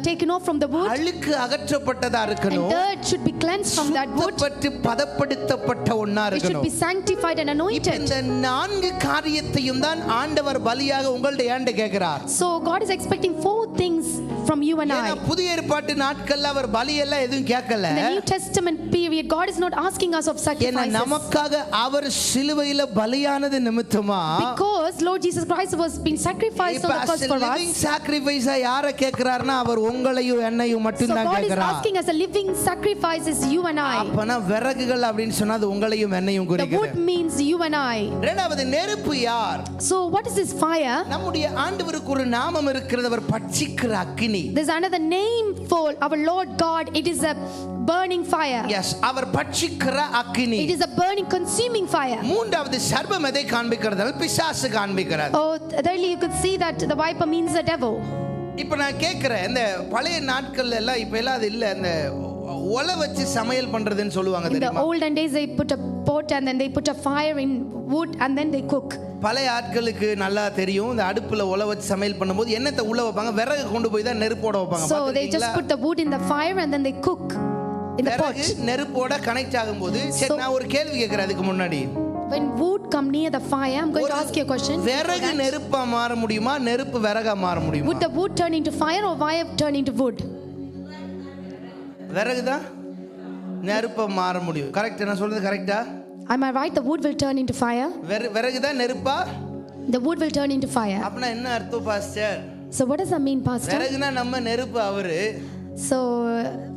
taken off from the wood, அழுக்கு அகற்றப்பட்டதா and இருக்கணும். dirt should be cleansed from that wood. சுத்தப்பட்டு பதப்படுத்தப்பட்ட ஒண்ணா It should இருக்கணும். be sanctified and இப்ப anointed. இந்த நான்கு காரியத்தையும் தான் ஆண்டவர் பலியாக உங்கள்ட்ட ஏண்ட கேட்கிறார். So God is expecting 4 things from you and ஏன்னா I. புதிய ஏற்பாட்டு நாட்கள்ல அவர் பலி எல்லாம் எதுவும் கேட்கல. In the New Testament period, God is not asking us of ஏன்னா sacrifices. நமக்காக அவர் சிலுவையில பலியானது நிமித்தமா because Lord Jesus Christ was being sacrificed on the cross for living us. சாக்ரிஃபைஸா யாரை கேக்குறாருன்னா அவர் உங்களையும் என்னையும் So மட்டும் தான் God is கேக்குறார். asking as a living sacrifice is you and I. அப்பனா விறகுகள் அப்படின்னு சொன்னா அது உங்களையும் என்னையும் The குறிக்குது. wood means you and I. இரண்டாவது நெருப்பு யார்? So what is this fire? நம்முடைய ஆண்டவருக்கு ஒரு நாமம் இருக்கிறது, அவர் பட்சிக்கிற அக்கினி. There's another name for our Lord God. It is a burning fire. Yes, அவர் பட்சிக்கிற அக்கினி. It is a burning, consuming fire. மூன்றாவது சர்ப்பம் எதை காண்பிக்கிறது? பிசாசு காண்பிக்கிறது. Oh, thirdly, you could see that the viper means the devil. இப்போ நான் கேட்கிறேன், இந்த பழைய நாட்கள்ல எல்லாம் இப்ப எல்லாம் அது இல்ல, அந்த ஒலை வச்சு சமையல் பண்றதுன்னு சொல்லுவாங்க In the தெரியுமா? olden days, they put a pot and then they put a fire in wood and then they cook. பழைய ஆட்களுக்கு நல்லா தெரியும், இந்த அடுப்புல ஒலை வச்சு சமையல் பண்ணும்போது என்னத்தை உள்ள வைப்பாங்க, விறகு கொண்டு போய் தான் நெருப்போட வைப்பாங்க. So they just put the wood in the fire and then they cook in the pot. விறகு நெருப்போட கனெக்ட் ஆகும்போது சரி, நான் ஒரு கேள்வி கேட்கிறேன் அதுக்கு முன்னாடி. When wood come near the fire, I'm going to ask you a question. விறகு நெருப்பா மாற முடியுமா, நெருப்பு விறகா மாற முடியுமா? Would the wood turn into fire or fire turn into wood? விறகு தான் நெருப்பா மாற முடியும். கரெக்ட், நான் சொல்றது கரெக்டா? Am I right? The wood will turn into fire. விறகு தான் நெருப்பா? The wood will turn into fire. அப்பனா என்ன அர்த்தம் pastor? So what does that mean, Pastor? விறகுனா நம்ம, நெருப்பு அவரு. So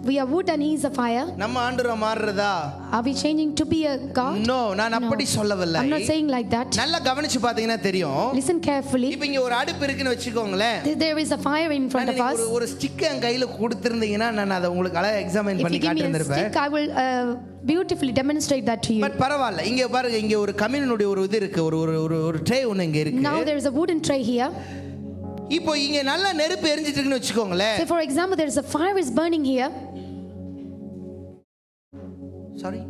we are wood and he is a fire. நம்ம ஆண்டவரா மாறுறதா? Are we changing to be a God? No, நான் அப்படி சொல்லவில்லை. I'm not saying like that. நல்லா கவனிச்சு பாத்தீங்கன்னா தெரியும். Listen carefully. இப்போ இங்க ஒரு அடுப்பு இருக்குன்னு வெச்சுக்கோங்களேன். There is a fire in front of us. ஒரு ஸ்டிக் என் கையில கொடுத்திருந்தீங்கன்னா நான் அதை உங்களுக்கு அழகா எக்ஸாமின் If பண்ணி you give me a காட்டியிருந்திருப்பேன். stick, I will beautifully demonstrate that to you. But பரவாயில்ல, இங்க பாருங்க, இங்க ஒரு கம்யூனுடைய ஒரு இது இருக்கு, ஒரு ட்ரே ஒன்னு இங்க இருக்கு. Now there is a wooden tray here. இப்போ இங்க நல்ல நெருப்பு எரிஞ்சிட்டு இருக்குன்னு வெச்சுக்கோங்களேன். So for example, there is a fire is burning here. Sorry.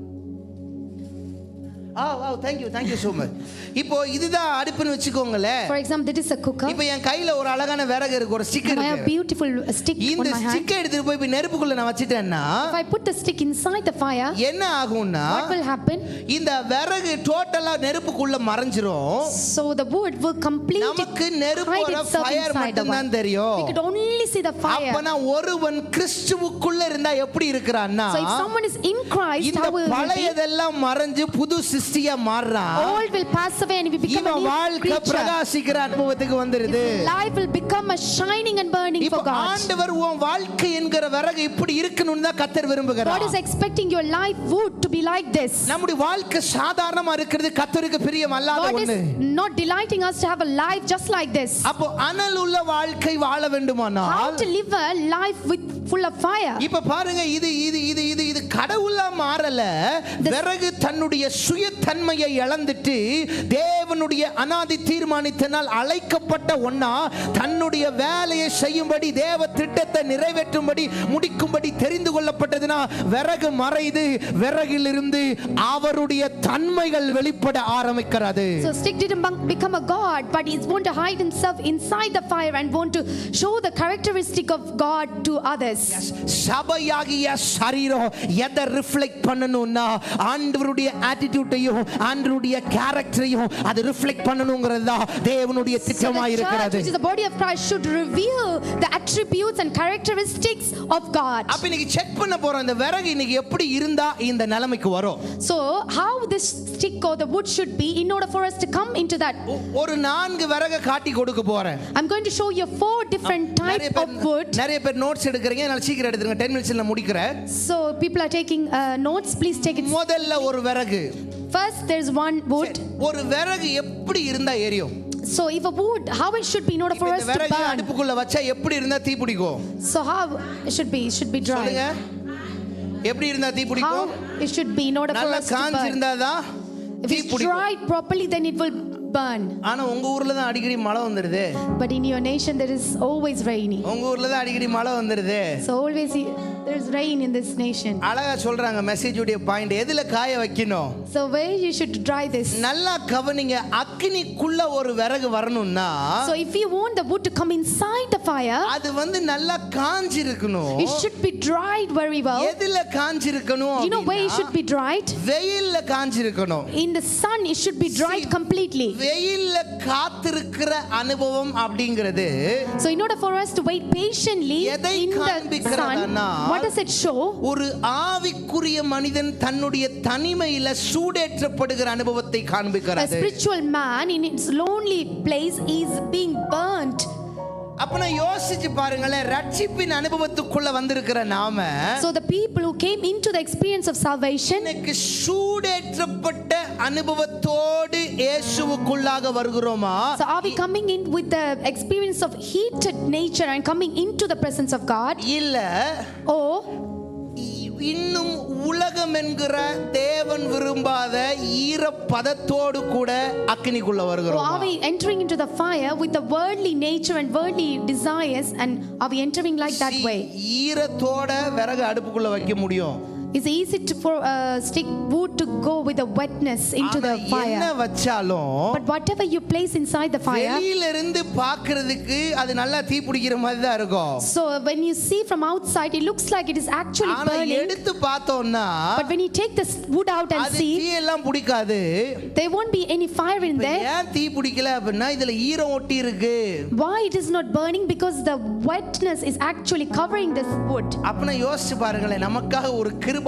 Thank you so much. இப்போ இதுதான் அடுப்புன்னு வெச்சுக்கோங்களேன். For example, this is a cooker. இப்போ என் கையில ஒரு அழகான விறகு இருக்கு, ஒரு ஸ்டிக் I have இருக்கு. beautiful stick on இந்த my hand. ஸ்டிக்கை எடுத்துட்டு போய் இப்ப நெருப்புக்குள்ள நான் வச்சிட்டேன்னா If I put the stick inside the fire, என்ன ஆகும்னா, what will happen? இந்த விறகு டோட்டலா நெருப்புக்குள்ள மறைஞ்சிரும். So the wood will completely நமக்கு hide நெருப்போட itself fire inside the மட்டும் தான் wood. தெரியும். We could only see the fire. அப்பனா ஒருவன் கிறிஸ்துவுக்குள்ள இருந்தா எப்படி இருக்கிறான்னா, So if someone is in Christ, இந்த how will he be? பழையதெல்லாம் மறைஞ்சு புது சிருஷ்டியா மாறுறான். All will pass away and we become a இவன் new வாழ்க்கை creature. பிரகாசிக்கிற அனுபவத்துக்கு வந்துருது. Life will become a shining and burning இப்போ for God. ஆண்டவர் உன் வாழ்க்கை என்கிற விறகு இப்படி இருக்கணும்னு தான் கர்த்தர் விரும்புகிறார். God is expecting your life wood to be like this. நம்முடைய வாழ்க்கை சாதாரணமா இருக்கிறது கர்த்தருக்கு பிரியம் அல்லாத God is ஒண்ணு. not delighting us to have a life just like this. அப்போ அனல் உள்ள வாழ்க்கை வாழ How வேண்டுமானால் to live a life with full of fire. இப்ப பாருங்க, இது கடவுளா மாறல. விறகு தன்னுடைய சுயத்தன்மையை இழந்துட்டு தேவனுடைய அனாதி தீர்மானித்தனால் அழைக்கப்பட்ட ஒண்ணா தன்னுடைய வேலையை செய்யும்படி, தேவ திட்டத்தை நிறைவேற்றும்படி, முடிக்கும்படி தெரிந்து கொள்ளப்பட்டதுனா விறகு மறைது, விறகிலிருந்து அவருடைய தன்மைகள் வெளிப்பட ஆரம்பிக்கிறது. So stick didn't become a god, but he want to hide himself inside the fire and want to show the characteristic of God to others. சபையாகிய சரீரம் எதை ரிஃப்ளெக்ட் பண்ணணும்னா ஆண்டவருடைய ஆட்டிட்யூட்டையும் ஆண்டவருடைய கேரக்டரையும் அது ரிஃப்ளெக்ட் பண்ணணும்ங்கிறது தான் தேவனுடைய திட்டமா இருக்கிறது. Which is the body of Christ should reveal the attributes and characteristics of God. அப்ப இன்னைக்கு செக் பண்ண போறோம், இந்த விறகு இன்னைக்கு எப்படி இருந்தா இந்த நிலைமைக்கு வரும். So how this stick or the wood should be in order for us to come into that. ஒரு 4 விறகை காட்டி கொடுக்க போறேன். I'm going to show you 4 different types of wood. நிறைய பேர் நோட்ஸ் எடுக்கறீங்க, நான் சீக்கிரம் எடுத்துங்க, 10 மினிட்ஸ்ல முடிக்கிறேன். So people are taking notes, please take it. முதல்ல ஒரு விறகு. First there's one wood. ஒரு விறகு எப்படி இருந்தா எரியும்? So if a wood, how it should be in order for us to விறகு burn. அடுப்புக்குள்ள வச்சா எப்படி இருந்தா தீ பிடிக்கும்? So how it should be? It should be dry. சொல்லுங்க, எப்படி இருந்தா தீ How பிடிக்கும்? it should be in order for நல்லா us to காஞ்சி burn. இருந்தாதான் If தீ it's பிடிக்கும். dried properly, then it will burn. ஆனா உங்க ஊர்ல தான் அடிக்கடி மழை வந்துருது. But in your nation there is always rainy. உங்க ஊர்ல தான் அடிக்கடி மழை வந்துருது. So always there is rain in this nation. அழகா சொல்றாங்க மெசேஜ் உடைய பாயிண்ட், எதுல காய வைக்கணும்? So where you should dry this? நல்லா கவனிங்க, அக்கினிக்குள்ள ஒரு விறகு வரணும்னா, So if you want the wood to come inside the fire, அது வந்து நல்லா காஞ்சி இருக்கணும். it should be dried very well. எதுல காஞ்சி இருக்கணும்? You know where it should be dried? வெயில்ல காஞ்சி இருக்கணும். In the sun it should be dried completely. வெயில்ல காத்திருக்கிற அனுபவம் அப்படிங்கிறது So in order for us to wait patiently எதை in the sun, காண்பிக்கிறதுனா, what What does it show? ஒரு ஆவிக்குரிய மனிதன் தன்னுடைய தனிமையில சூடேற்றப்படுகிற அனுபவத்தை A காண்பிக்கிறது. spiritual man in its lonely place is being burnt. அப்ப நான் யோசிச்சு பாருங்களேன், ரட்சிப்பின் அனுபவத்துக்குள்ள வந்திருக்கிற நாம So the people who came into the experience of salvation, இன்னைக்கு சூடேற்றப்பட்ட அனுபவத்தோடு இயேசுவுக்குள்ளாக வருகிறோமா? so are we coming in with the experience of heated nature and coming into the presence of God? இல்ல Or இன்னும் உலகம் என்கிற தேவன் விரும்பாத ஈரப்பதத்தோடு கூட அக்கினிக்குள்ள or வருகிறோம்? are we entering into the fire with the worldly nature and worldly desires, and are we entering like that way? ஈரத்தோட விறகு அடுப்புக்குள்ள வைக்க முடியும். It's easy to for stick wood to go with the wetness into the என்ன fire. வச்சாலும் But whatever you place inside the fire, வெளியில இருந்து பார்க்கிறதுக்கு அது நல்லா தீ பிடிக்கிற மாதிரி தான் இருக்கும். so when you see from outside, it looks like it is actually ஆனா burning. எடுத்து பார்த்தோம்னா But when you take this wood out and அது see, தீ எல்லாம் பிடிக்காது. there won't be any fire in there. ஏன் தீ பிடிக்கல அப்படின்னா இதுல ஈரம் ஒட்டி இருக்கு. Why it is not burning? Because the wetness is actually covering this wood. அப்ப நான் யோசிச்சு பாருங்களேன், நமக்காக ஒரு கிருபாதார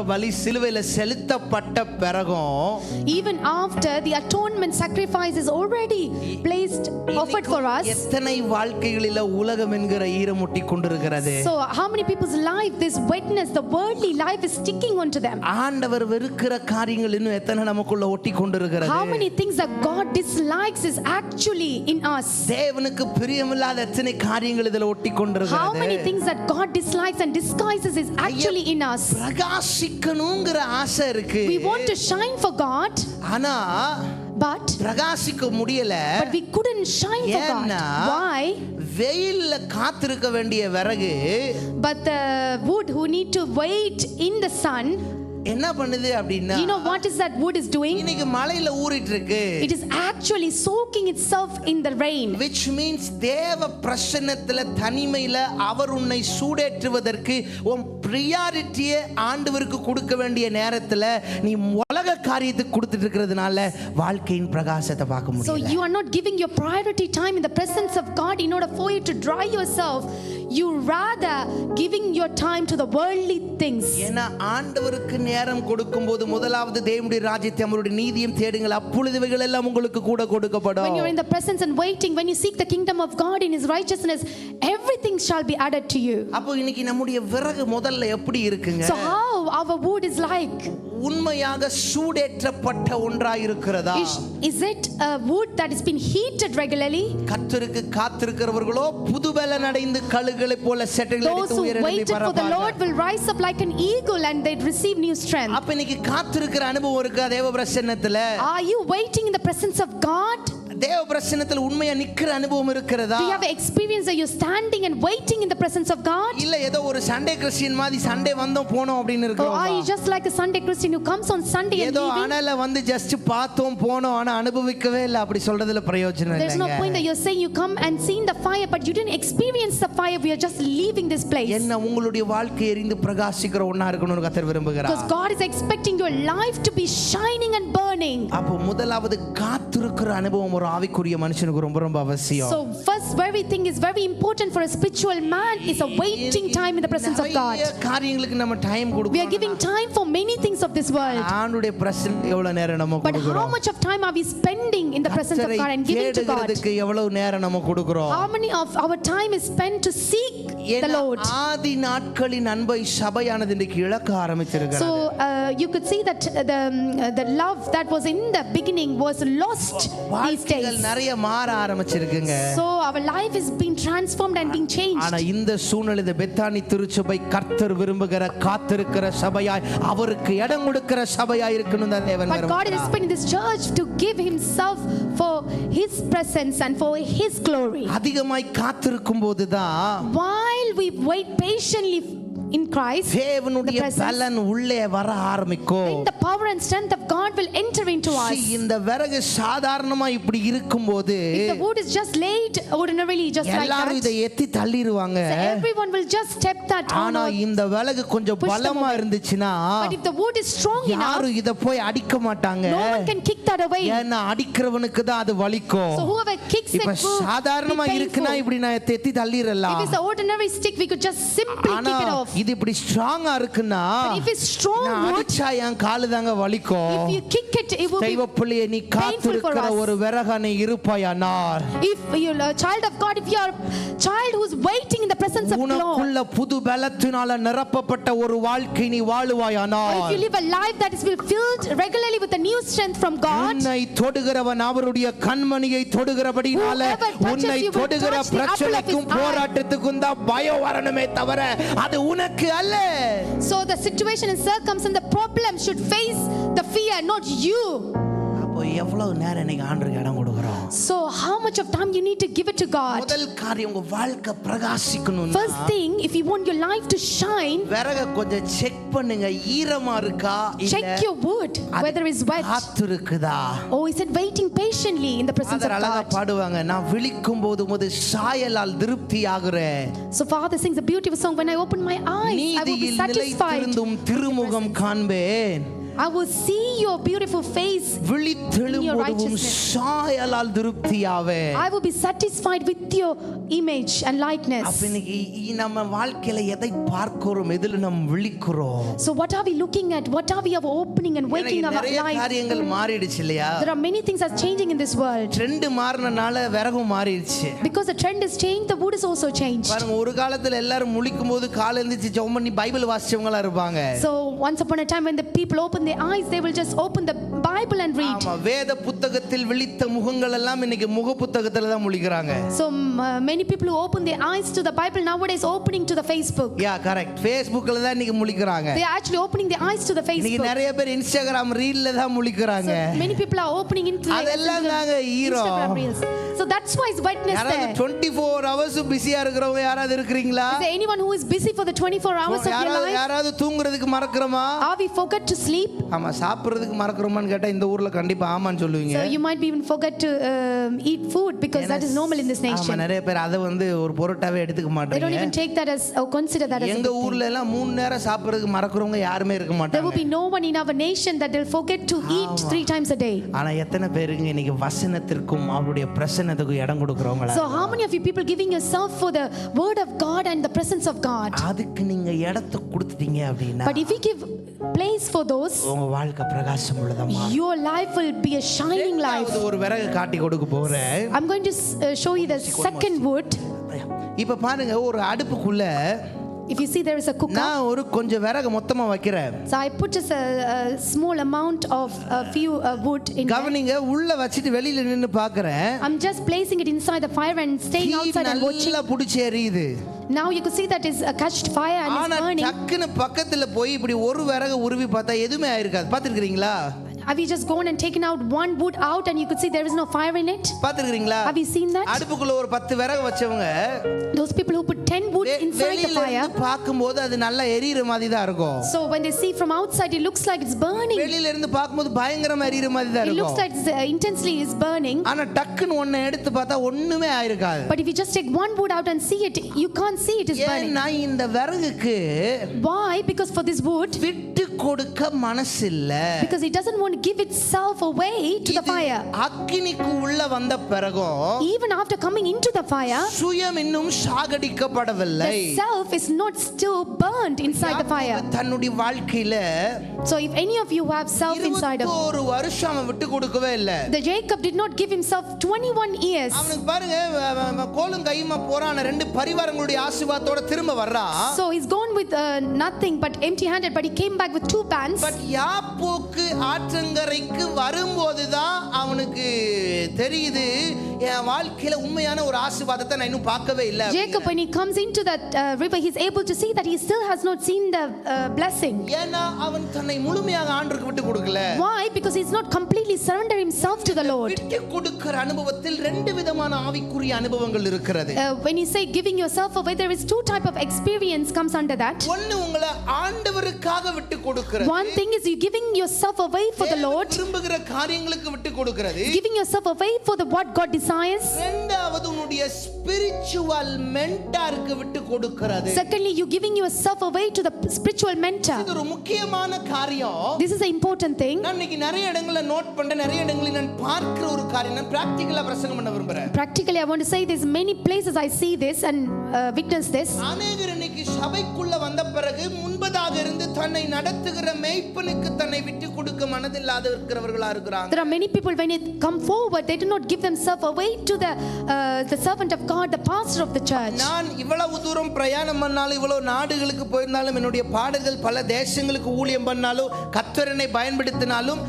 பலி சிலுவையில செலுத்தப்பட்ட பிறகும் Even after the atonement sacrifice is already placed, offered for us. எத்தனை வாழ்க்கைகளில உலகம் என்கிற ஈரம் ஒட்டி கொண்டிருக்கிறது. So how many people's life, this wetness, the worldly life is sticking onto them? ஆண்டவர் வெறுக்கிற காரியங்கள் இன்னும் எத்தனை நமக்குள்ள ஒட்டி கொண்டிருக்கிறது. How many things that God dislikes is actually in us? தேவனுக்கு பிரியமில்லாத எத்தனை காரியங்கள் இதுல ஒட்டி How கொண்டிருக்கிறது. many things that God dislikes and disguises is actually in us? பிரகாசிக்கணும்ங்கற ஆசை இருக்கு. We want to shine for God, ஆனா but பிரகாசிக்க முடியல. we couldn't shine for God. ஏன்னா Why? வெயில்ல காத்திருக்க வேண்டிய விறகு But the wood who need to wait in the sun, என்ன பண்ணுது அப்படின்னா, you know what is that wood is doing? இன்னைக்கு மழையில ஊறிட்டு இருக்கு. It is actually soaking itself in the rain. Which means தேவ பிரசன்னத்துல தனிமையில அவர் உன்னை சூடேற்றுவதற்கு உன் பிரியாரிட்டியை ஆண்டவருக்கு கொடுக்க வேண்டிய நேரத்துல நீ உலக காரியத்துக்கு கொடுத்துட்டு இருக்கிறதுனால வாழ்க்கையின் பிரகாசத்தை பார்க்க So முடியல. you are not giving your priority time in the presence of God in order for you to dry yourself. You rather giving your time to the worldly things. ஏன்னா ஆண்டவருக்கு நேரம் கொடுக்கும்போது முதலாவது தேவனுடைய ராஜ்யத்தை அவருடைய நீதியும் தேடுங்கள், அப்பொழுது இவைகள் எல்லாம் உங்களுக்கு கூட கொடுக்கப்படும். When you're in the presence and waiting, when you seek the kingdom of God in His righteousness, everything shall be added to you. அப்போ இன்னைக்கு நம்முடைய விறகு முதல்ல எப்படி இருக்குங்க? So how our wood is like? உண்மையாக சூடேற்றப்பட்ட ஒன்றாய் இருக்கிறதா? Is it a wood that has been heated regularly? கர்த்தருக்கு காத்திருக்கிறவர்களோ புதுபலன் அடைந்து கழுகுகளை போல செட்டைகளை Those எடுத்து who உயரெழும்பி waited for the Lord பறப்பார்கள். will rise up like an eagle and they'd receive new strength. அப்ப இன்னைக்கு காத்திருக்கிற அனுபவம் இருக்கா தேவ பிரசன்னத்துல? Are you waiting in the presence of God? தேவ பிரசன்னத்துல உண்மையா நிக்கிற அனுபவம் இருக்கிறதா? Do you have experience that you're standing and waiting in the presence of God? இல்ல ஏதோ ஒரு சண்டே கிறிஸ்டியன் மாதிரி சண்டே வந்தோம் போனோம் அப்படின்னு Or இருக்கோம். are you just like a Sunday Christian who comes on Sunday and ஏதோ leaving? அனல வந்து ஜஸ்ட் பார்த்தோம் போனோம் ஆனா அனுபவிக்கவே இல்ல, அப்படி சொல்றதுல பிரயோஜனம் There's no point இல்லைங்க. that you're saying you come and seen the fire but you didn't experience the fire. We are just leaving this place. என்ன உங்களுடைய வாழ்க்கை எரிந்து பிரகாசிக்கிற ஒண்ணா இருக்கணும்னு கர்த்தர் விரும்புகிறார். Because God is expecting your life to be shining and burning. அப்போ முதலாவது காத்திருக்கிற அனுபவம் ஒரு ஆவிக்குரிய மனுஷனுக்கு ரொம்ப ரொம்ப அவசியம். So first very thing is very important for a spiritual man is a waiting time in the presence of God. நிறைய காரியங்களுக்கு நம்ம டைம் We are கொடுக்கிறோம். giving time for many things of this world. ஆண்டுடைய present எவ்வளவு நேரம் நம்ம But how கொடுக்கிறோம்? much of time are we spending in the presence of God and giving to God? தேடுகிறதுக்கு எவ்வளவு நேரம் நம்ம கொடுக்கிறோம்? How many of our time is spent to seek the Lord? ஆதி நாட்களின் அன்பை சபையானது இன்றைக்கு இழக்க ஆரம்பிச்சிருக்கிறது. So you could see that the love that was in the beginning was lost these வாழ்க்கைகள் days. நிறைய மாற ஆரம்பிச்சிருக்குங்க. So our life is being transformed and being changed. ஆனா இந்த சூழ்நிலையில பெத்தானி திருச்சபை கர்த்தர் விரும்புகிற காத்திருக்கிற சபையாய் அவருக்கு இடம் கொடுக்கிற சபையாய் இருக்கணும் தான் தேவன் But God is விரும்புகிறார். expecting this church to give Himself for His presence and for His glory. அதிகமாய் காத்திருக்கும் போதுதான் While we wait patiently in Christ, தேவனுடைய the presence, பலன் உள்ளே வர ஆரம்பிக்கும். then the power and strength of God will enter into us. See, இந்த விறகு சாதாரணமா இப்படி இருக்கும்போது If the wood is just laid ordinarily just like எல்லாரும் that, இதை எத்தி தள்ளிடுவாங்க. so everyone will just step that on. ஆனா இந்த விறகு கொஞ்சம் Push them பலமா away. இருந்துச்சுன்னா But if the wood is strong enough, யாரும் இத போய் அடிக்க மாட்டாங்க. no one can kick that away. ஏன்னா அடிக்கிறவனுக்கு தான் அது வலிக்கும். So whoever kicks it இப்ப will சாதாரணமா be இருக்குன்னா painful. இப்படி நான் எத்தி If தள்ளிரலாம். it's an ordinary stick, we could just simply ஆனா kick it off. இது இப்படி ஸ்ட்ராங்கா இருக்குன்னா But if it's strong நான் wood, அடிச்சா என் காலு தாங்க வலிக்கும். if you kick it, it will be தெய்வ பிள்ளையே நீ காத்திருக்கிற ஒரு விறகனை இருப்பாயானால், if you're a child of God, if you are a child who's waiting in the presence of God, உனக்குள்ள புது பலத்தினால நிரப்பப்பட்ட ஒரு வாழ்க்கை நீ or if வாழுவாயானால், you live a life that is filled regularly with a new strength from God, உன்னை தொடுகிறவன் அவருடைய கண்மணியை தொடுகிறபடினால Whoever touches உன்னை you will தொடுகிற touch the apple of his பிரச்சனைக்கும் eye. போராட்டத்துக்கும் தான் பயம் வரணுமே தவிர அது உனக்கு அல்ல. so the situation and circumstance, the problem should face the fear, not you. அப்போ எவ்வளவு நேரம் இன்னைக்கு ஆண்டவருக்கு இடம் கொடுக்கிறோம்? So how much of time you need to give it to God? முதல் காரியம் உங்க வாழ்க்கை பிரகாசிக்கணும். First thing, if you want your life to shine, விறக கொஞ்சம் செக் பண்ணுங்க, ஈரமா இருக்கா check your wood whether it's wet. காத்திருக்குதா? Oh, is it waiting patiently in the presence of other அழகா God? பாடுவாங்க, நான் விழிக்கும் போது உமது சாயலால் திருப்தி ஆகுறேன். So Father sings a beautiful song, when I open my eyes I will be நீதியில் satisfied. நிலைத்திருந்தும் திருமுகம் காண்பேன். I will see your beautiful face. விழித்தெழும்போதும் சாயலால் திருப்தியாவேன். I will be satisfied with your image and likeness. அப்ப இன்னைக்கு நம்ம வாழ்க்கையில எதை பார்க்கிறோம், எதில நாம் விழிக்கிறோம்? So what are we looking at? What are we opening and waking our நிறைய life? காரியங்கள் மாறிடுச்சு இல்லையா? There are many things are changing in this world. Trend மாறினனால விறகும் மாறிடுச்சு. Because the trend is changed, the wood is also changed. பாருங்க, ஒரு காலத்துல எல்லாரும் முழிக்கும்போது காலையில எழுந்திருச்சு ஜெபம் பண்ணி பைபிள் வாசிச்சவங்களா இருப்பாங்க. So once upon a time when the people open their eyes, they will just open the Bible and read. ஆமா, வேத புத்தகத்தில் விழித்த முகங்கள் எல்லாம் இன்னைக்கு முக புத்தகத்துல தான் முழிக்கறாங்க. So many people who open their eyes to the Bible nowadays opening to the Facebook. Yeah, correct. Facebookல தான் இன்னைக்கு முழிக்கறாங்க. They are actually opening their eyes to the இன்னைக்கு Facebook. நிறைய பேர் இன்ஸ்டாகிராம் ரீல்ல தான் முழிக்கறாங்க. So many people are opening into அதெல்லாம் தாங்க hero. Instagram reels. So that's why it's witness யாராவது there. 24 hours பிஸியா இருக்கிறவங்க யாராவது இருக்கீங்களா? Is there anyone who is busy for the 24 hours of your life? யாராவது தூங்குறதுக்கு மறக்கறோமா? Are we forget to sleep? ஆமா, சாப்பிடுறதுக்கு மறக்கறோமான்னு கேட்டா இந்த ஊர்ல கண்டிப்பா ஆமான்னு சொல்லுவீங்க. So you might be even forget to eat food because that is normal in this ஆமா, nation. நிறைய பேர் அத வந்து ஒரு பொருட்டாவே எடுத்துக்க They don't மாட்டாங்க. even take that as or consider that as a எங்க big thing. ஊர்ல எல்லாம் 3 நேரம் சாப்பிடுறதுக்கு மறக்கறவங்க யாருமே இருக்க There will மாட்டாங்க. be no one in our nation that they'll forget to eat 3 times a day. ஆனா எத்தனை பேருக்கு இன்னைக்கு வசனத்திற்கும் அவருடைய பிரசன்னத்துக்கும் இடம் கொடுக்கறவங்களா? So how many of you people giving yourself for the word of God and the presence of God? அதுக்கு நீங்க இடத்தை கொடுத்துட்டீங்க அப்படினா But if you give place for those, உங்க வாழ்க்கை பிரகாசம் உள்ளதமா. your life will be a shining life. ஒரு விறகு காட்டி கொடுக்க போறேன். I'm going to show you the second wood. இப்ப பாருங்க, ஒரு அடுப்புக்குள்ள If you see, there is a cooker. நான் ஒரு கொஞ்சம் விறகு மொத்தமா வைக்கிறேன். So I put just a small amount of a few wood in there. கவனிங்க, உள்ள வச்சிட்டு வெளியில நின்னு பார்க்கறேன். I'm just placing it inside the fire and staying outside and watching. நல்லா புடிச்சு எரியுது. Now you could see that is catched fire and ஆனா it's burning. டக்குன்னு பக்கத்துல போய் இப்படி ஒரு விறகு உருவி பார்த்தா எதுமே ஆயிருக்காது. பாத்துக்கிறீங்களா? Have you just gone and taken out one wood out and you could see there is no fire in it? பாத்துக்கிறீங்களா? Have you seen that? அடுப்புக்குள்ள ஒரு 10 விறகு வச்சவங்க Those people who put 10 wood inside the fire. வெளியில பாக்கும்போது அது நல்லா எரியுற மாதிரி தான் இருக்கும். So when they see from outside, it looks like it's burning. வெளியில இருந்து பாக்கும்போது பயங்கரமா எரியுற மாதிரி தான் It looks இருக்கும். like it's, intensely is burning. ஆனா டக்குன்னு ஒண்ணு எடுத்து பார்த்தா ஒண்ணுமே ஆயிருக்காது. But if you just take one wood out and see it, you can't see it is burning. ஏன்னா இந்த விறகுக்கு Why? Because for this wood, விட்டு கொடுக்க மனசு இல்ல. because it doesn't want to give itself away to the fire. அக்கினிக்கு உள்ள வந்த பிறகும் Even after coming into the fire, சுயம் இன்னும் சாகடிக்கப்படவில்லை. the self is not still burned inside the fire. தன்னுடைய வாழ்க்கையில So if any of you have self inside of, 21 வருஷம் அவன் விட்டு கொடுக்கவே இல்ல. the Jacob did not give himself 21 years. அவனுக்கு பாருங்க, கோலும் கையுமா போறான ரெண்டு பரிவாரங்களுடைய ஆசீர்வாதத்தோட திரும்ப வர்றான். So he's gone with nothing but empty handed, but he came back with 2 pans. But யாப்போக்கு ஆற்றங்கரைக்கு வரும்போதுதான் அவனுக்கு தெரியுது, என் வாழ்க்கையில உண்மையான ஒரு ஆசீர்வாதத்தை நான் இன்னும் பார்க்கவே இல்ல. Jacob, when he comes into that river, he's able to see that he still has not seen the blessing. ஏன்னா அவன் தன்னை முழுமையாக ஆண்டவருக்கு விட்டு கொடுக்கல. Why? Because he's not completely surrendered himself to the Lord. விட்டு கொடுக்கிற அனுபவத்தில் ரெண்டு விதமான ஆவிக்குரிய அனுபவங்கள் இருக்கிறது. When you say giving yourself away, there is 2 type of experience comes under that. ஒன்னு உங்களை ஆண்டவருக்காக விட்டு கொடுக்கிறது. One thing is you giving yourself away for the Lord, விரும்புகிற காரியங்களுக்கு விட்டு கொடுக்கிறது. giving yourself away for the what God desires. இரண்டாவது இரண்டாவது உன்னுடைய ஸ்பிரிச்சுவல் மென்டாருக்கு விட்டு கொடுக்கிறது. Secondly, you giving yourself away to the spiritual mentor. இது ஒரு முக்கியமான காரியம். This is an important thing. நான் இன்னைக்கு நிறைய இடங்களை நோட் பண்ண, நிறைய இடங்களில் நான் பார்க்கிற ஒரு காரியம், நான் பிராக்டிகலா பிரசங்கம் பண்ண விரும்புறேன். Practically, I want to say there's many places I see this and witness this. அநேகர் இன்னைக்கு சபைக்குள்ள வந்த பிறகு முன்பதாக இருந்து தன்னை நடத்துகிற மேய்ப்பனுக்கு தன்னை விட்டு கொடுக்க மனதில்லாத இருக்கிறவர்களா இருக்கிறாங்க. There are many people when they come forward, they do not give themselves away to the servant of God, the pastor of the church. நான் இவ்வளவு தூரம் பிரயாணம் பண்ணாலும், இவ்வளவு நாடுகளுக்கு போயிருந்தாலும், என்னுடைய பாடல்கள் பல தேசங்களுக்கு ஊழியம் பண்ணாலும், கர்த்தர் என்னை பயன்படுத்தினாலும்,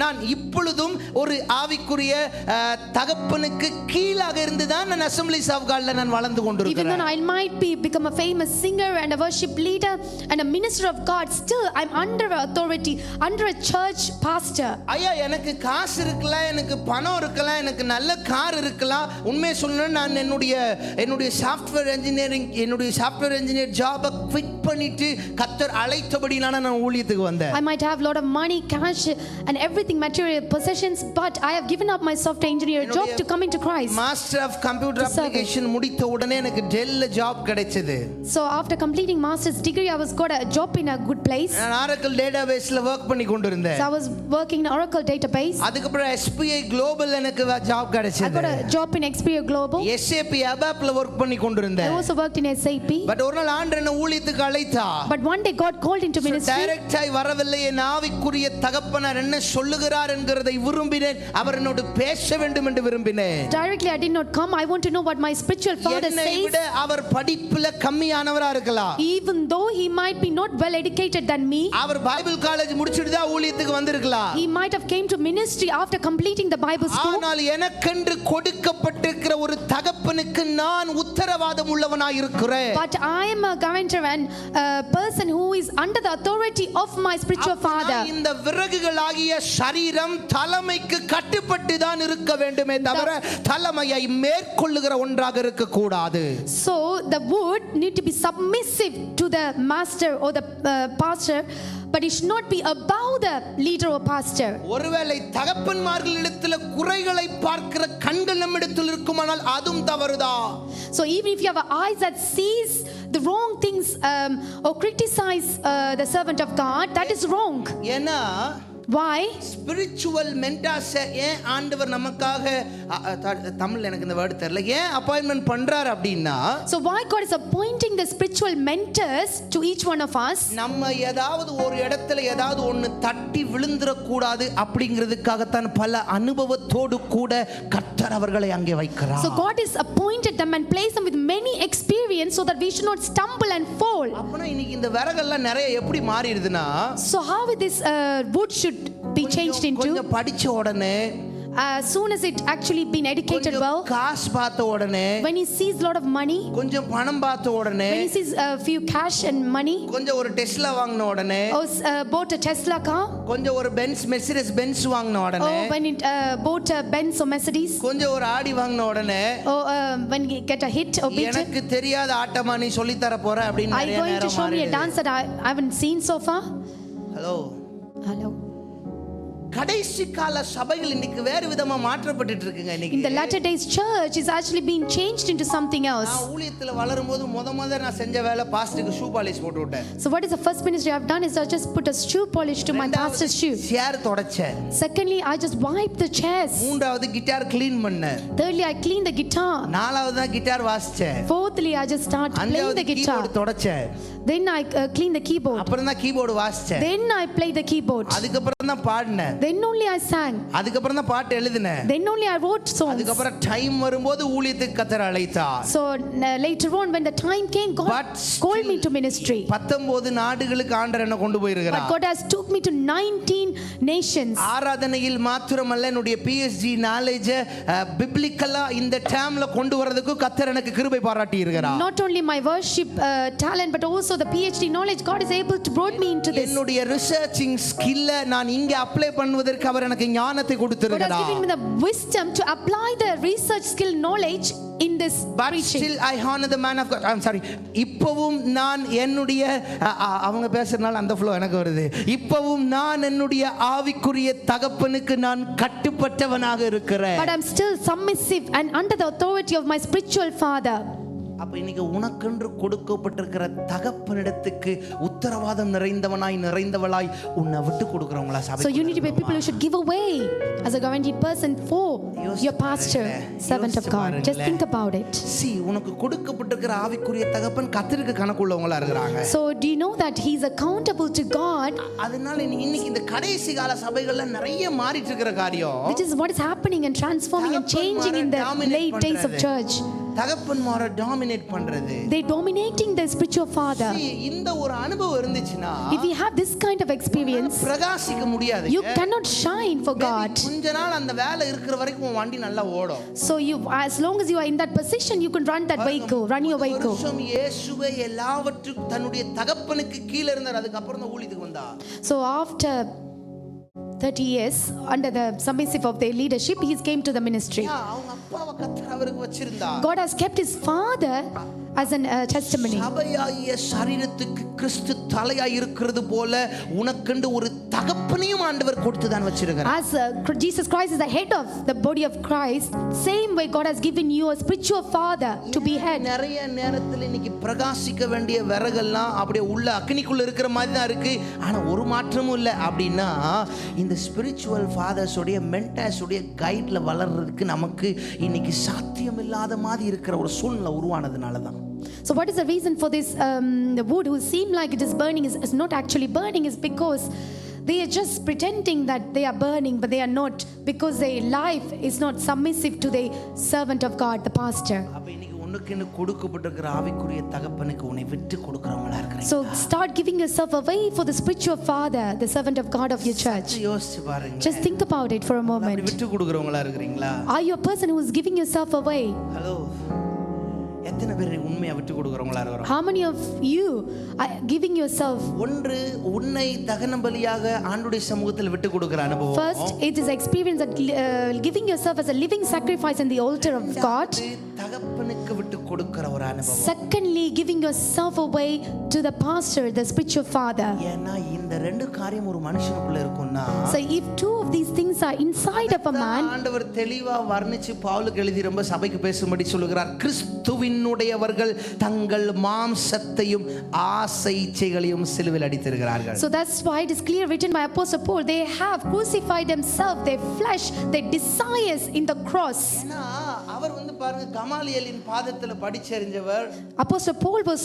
நான் இப்பொழுதும் ஒரு ஆவிக்குரிய தகப்பனுக்கு கீழாக இருந்துதான் நான் அசெம்பிளிஸ் ஆஃப் காட்ல நான் வளர்ந்து கொண்டிருக்கிறேன். Even though I might become a famous singer and a worship leader and a minister of God, still I'm under authority, under a church pastor. ஐயா, எனக்கு காசு இருக்கலாம், எனக்கு பணம் இருக்கலாம், எனக்கு நல்ல கார் இருக்கலாம். உண்மையை சொல்லணும், நான் என்னுடைய சாஃப்ட்வேர் இன்ஜினியர் ஜாபை குவிட் பண்ணிட்டு கர்த்தர் அழைத்தபடினால நான் ஊழியத்துக்கு வந்தேன். I might have a lot of money, cash and everything, material possessions, but I have given up my software engineer job to come into Christ. Master of computer application முடித்த உடனே எனக்கு டெல்ல ஜாப் கிடைச்சது. So after completing master's degree, I was got a job in a good place. நான் Oracle டேட்டாபேஸ்ல work பண்ணி கொண்டிருந்தேன். So I was working in Oracle database. அதுக்கு அப்புறம் SPI Global எனக்கு ஜாப் கிடைச்சது. I got a job in XPO Global. SAP ABAPல work பண்ணி கொண்டிருந்தேன். I also worked in SAP. But ஒரு நாள் ஆண்டவர் என்னை ஊழியத்துக்கு அழைத்தார். But one day God called into ministry. Direct ஆய் வரவில்லை. என் ஆவிக்குரிய தகப்பனார் என்ன சொல்லுகிறார் என்கிறதை விரும்பினேன். அவர் என்னோடு பேச வேண்டும் என்று விரும்பினேன். Directly I did not come. I want to know what my spiritual father என்னை says. விட அவர் படிப்புல கம்மியானவரா இருக்கலாம். Even though he might be not well educated than me. Our Bible college முடிச்சிட்டு தான் ஊழியத்துக்கு வந்திருக்கலாம். He might have came to ministry after completing the Bible school. ஆனால் எனக்கென்று கொடுக்கப்பட்டிருக்கிற ஒரு தகப்பனுக்கு நான் உத்தரவாதம் உள்ளவனாய் இருக்கிறேன். But I am a guarantor and a person who is under the authority of my spiritual father. இந்த விறகுகளாகிய சரீரம் தலைமைக்கு கட்டுப்பட்டு தான் இருக்க வேண்டுமே தவிர தலைமையை மேற்கொள்ளுகிற ஒன்றாக இருக்க கூடாது. So the wood need to be submissive to the master or the pastor, but it should not be above the leader or pastor. ஒருவேளை தகப்பன்மார்களிடத்தில் குறைகளை பார்க்கிற கண்கள் நம்மிடத்தில் இருக்குமானால் அதுவும் தவறுதான். So even if you have eyes that sees the wrong things or criticize the servant of God, that is wrong. ஏன்னா Why? Spiritual mentors ஏன் ஆண்டவர் நமக்காக தமிழ்ல எனக்கு இந்த வேர்ட் தெரியல, ஏன் அப்பாயின்மென்ட் பண்றார் அப்படின்னா, So why God is appointing the spiritual mentors to each one of us? நம்ம ஏதாவது ஒரு இடத்துல ஏதாவது ஒன்னு தட்டி விழுந்துற கூடாது அப்படிங்கிறதுக்காகத்தான் பல அனுபவத்தோடு கூட கர்த்தர் அவர்களை அங்கே வைக்கிறார். So God is appointed them and placed them with many experience so that we should not stumble and fall. அப்பனா இன்னைக்கு இந்த விறகெல்லாம் நிறைய எப்படி மாறிடுதுன்னா, So how this wood should be changed into? கொஞ்சம் படிச்ச உடனே, As soon as it actually been educated well, காசு பார்த்த உடனே, when he sees a lot of money, கொஞ்சம் பணம் பார்த்த உடனே, when he sees a few cash and money, கொஞ்சம் ஒரு டெஸ்லா வாங்கின உடனே, or bought a Tesla car, கொஞ்சம் ஒரு மெர்சிடஸ் பென்ஸ் வாங்கின உடனே, or when it bought a Benz or Mercedes, கொஞ்சம் ஒரு ஆடி வாங்கின உடனே, or when he get a hit or beat, எனக்கு தெரியாத ஆட்டமா நீ சொல்லி தர போற அப்படின்னு are நிறைய you going to நேரம் show me a மாறிடுது. dance that I haven't seen so far? Hello. கடைசி கால சபைகள் இன்னைக்கு வேறு விதமா மாற்றப்பட்டுட்டு இருக்குங்க. In the இன்னைக்கு latter days church is actually being changed into something else. நான் ஊழியத்துல வளரும்போது முத நான் செஞ்ச வேலை பாஸ்டருக்கு ஷூ பாலிஷ் போட்டு விட்டேன். So what is the first ministry I've done is I just put a shoe polish to my pastor's shoe. Chair தொடச்சேன். Secondly, I just wiped the chairs. மூன்றாவது கிட்டார் க்ளீன் பண்ணேன். Thirdly, I cleaned the guitar. நாலாவது தான் guitar வாசிச்சேன். Fourthly, I just started playing அஞ்சாவது the guitar. Keyboard தொடச்சேன். Then I cleaned the keyboard. அப்புறம் தான் கீபோர்ட் வாசிச்சேன். Then I played the keyboard. அதுக்கு அப்புறம் தான் பாடினேன். Then only I sang. அதுக்கு அப்புறம் தான் பாட்டு எழுதினேன். Then only I wrote songs. அதுக்கு அப்புறம் டைம் வரும்போது ஊழியத்துக்கு கர்த்தர் அழைத்தார். So later on when the time came, God called me to ministry. 19 நாடுகளுக்கு ஆண்டவர் என்ன கொண்டு போயிருக்கிறார். But God has took me to 19 nations. ஆராதனையில் மாத்திரமல்ல என்னுடைய PhD knowledge பிப்ளிக்கலா இந்த டேம்ல கொண்டு வரதுக்கு கர்த்தர் எனக்கு கிருபை பாராட்டி இருக்கிறார். Not only my worship talent but also the PhD knowledge, God is able to brought me into this. என்னுடைய ரிசர்ச்சிங் ஸ்கில்ல நான் இங்க அப்ளை பண்ணுவதற்கு அவர் எனக்கு ஞானத்தை God has கொடுத்திருக்கிறார். given me the wisdom to apply the research skill knowledge in this But preaching. still I honor the man of God. I'm sorry. இப்பவும் நான் என்னுடைய அவங்க பேசுறதுனால அந்த flow எனக்கு வருது. இப்பவும் நான் என்னுடைய ஆவிக்குரிய தகப்பனுக்கு நான் கட்டுப்பட்டவனாக இருக்கிறேன். But I'm still submissive and under the authority of my spiritual father. அப்ப இன்னைக்கு உனக்கென்று கொடுக்கப்பட்டிருக்கிற தகப்பனிடத்துக்கு உத்தரவாதம் நிறைந்தவளாய் உன்னை விட்டு கொடுக்கிறவங்களா சபை. So you need to be people who should give away as a guaranteed person for your pastor, servant of God. Just think about it. See, உனக்கு கொடுக்கப்பட்டிருக்கிற ஆவிக்குரிய தகப்பன் கர்த்தருக்கு கணக்குள்ளவங்களா இருக்கிறாங்க. So do you know that he is accountable to God? அதனால இன்னைக்கு இந்த கடைசி கால சபைகள்ல நிறைய மாறிட்டு இருக்கிற காரியம், Which is what is happening and transforming and changing in the late days of church. தகப்பன்மாரை டாமினேட் பண்றது. They dominating the spiritual father. இந்த ஒரு அனுபவம் இருந்துச்சுனா, if you have this kind of experience, பிரகாசிக்க முடியாது. you cannot shine for God. கொஞ்ச நாள் அந்த வேலை இருக்கிற வரைக்கும் உன் வண்டி நல்லா ஓடும். So you, as long as you are in that position, you can run that vehicle, run your vehicle. இயேசுவே எல்லாவற்றுக்கும் தன்னுடைய தகப்பனுக்கு கீழ இருந்தார். அதுக்கு அப்புறம் தான் ஊழியத்துக்கு வந்தார். So after 30 years under the submissive of their leadership, he came to the ministry. அவங்க அப்பாவை கர்த்தர் அவருக்கு வச்சிருந்தார். God has kept his father as a testimony. சபையாகிய சரீரத்துக்கு கிறிஸ்து தலையாய் இருக்கிறது போல உனக்கென்று ஒரு தகப்பனையும் ஆண்டவர் கொடுத்து தான் வச்சிருக்கிறார். As Jesus Christ is the head of the body of Christ, same way God has given you a spiritual father to be head. நிறைய நேரத்துல இன்னைக்கு பிரகாசிக்க வேண்டிய விறகெல்லாம் அப்படியே உள்ள அக்னிக்குள்ள இருக்கிற மாதிரி தான் இருக்கு. ஆனா ஒரு மாற்றமும் இல்லை. அப்படின்னா இந்த ஸ்பிரிச்சுவல் ஃபாதர்ஸ் உடைய மென்டர்ஸ் உடைய கைட்ல வளர்றதுக்கு நமக்கு இன்னைக்கு சாத்தியம் இல்லாத மாதிரி இருக்கிற ஒரு சூழ்நிலை உருவானதுனால தான். So what is the reason for this the wood who seem like it is burning is not actually burning, is because they are just pretending that they are burning, but they are not, because their life is not submissive to the servant of God, the pastor. அப்ப இன்னைக்கு உனக்குன்னு கொடுக்கப்பட்டிருக்கிற ஆவிக்குரிய தகப்பனுக்கு உன்னை விட்டு கொடுக்கறவங்களா இருக்கீங்க. So start giving yourself away for the spiritual father, the servant of God of your church. யோசிச்சு பாருங்க. Just think about it for a moment. விட்டு கொடுக்கறவங்களா இருக்கீங்களா? Are you a person who is giving yourself away? Hello, எத்தனை பேர் உண்மையா விட்டு கொடுக்கறவங்களா இருக்கறோம்? How many of you are giving yourself? ஒன்று, உன்னை தகன பலியாக ஆண்டவருடைய சமூகத்தில் விட்டு கொடுக்கிற அனுபவம். First, it is experience that giving yourself as a living sacrifice in the altar of God. தகப்பனுக்கு விட்டு கொடுக்கிற ஒரு அனுபவம். Secondly, giving yourself away to the pastor, the spiritual father. ஏன்னா இந்த ரெண்டு காரியம் ஒரு மனுஷனுக்குள்ள இருக்கும்னா, So if two of these things are inside of a man, ஆண்டவர் தெளிவா வர்ணிச்சு பவுலுக்கு எழுதி ரொம்ப சபைக்கு பேசும்படி சொல்லுகிறார். கிறிஸ்துவினுடையவர்கள் தங்கள் மாம்சத்தையும் ஆசை இச்சைகளையும் சிலுவையில் அடித்திருக்கிறார்கள். so that's why it is clear written by Apostle Paul, they have crucified themselves, their flesh, their desires in the cross. ஏன்னா அவர் பாருங்க, கமாலியலின் பாதத்துல படிச்சறிஞ்சவர். Apostle Paul was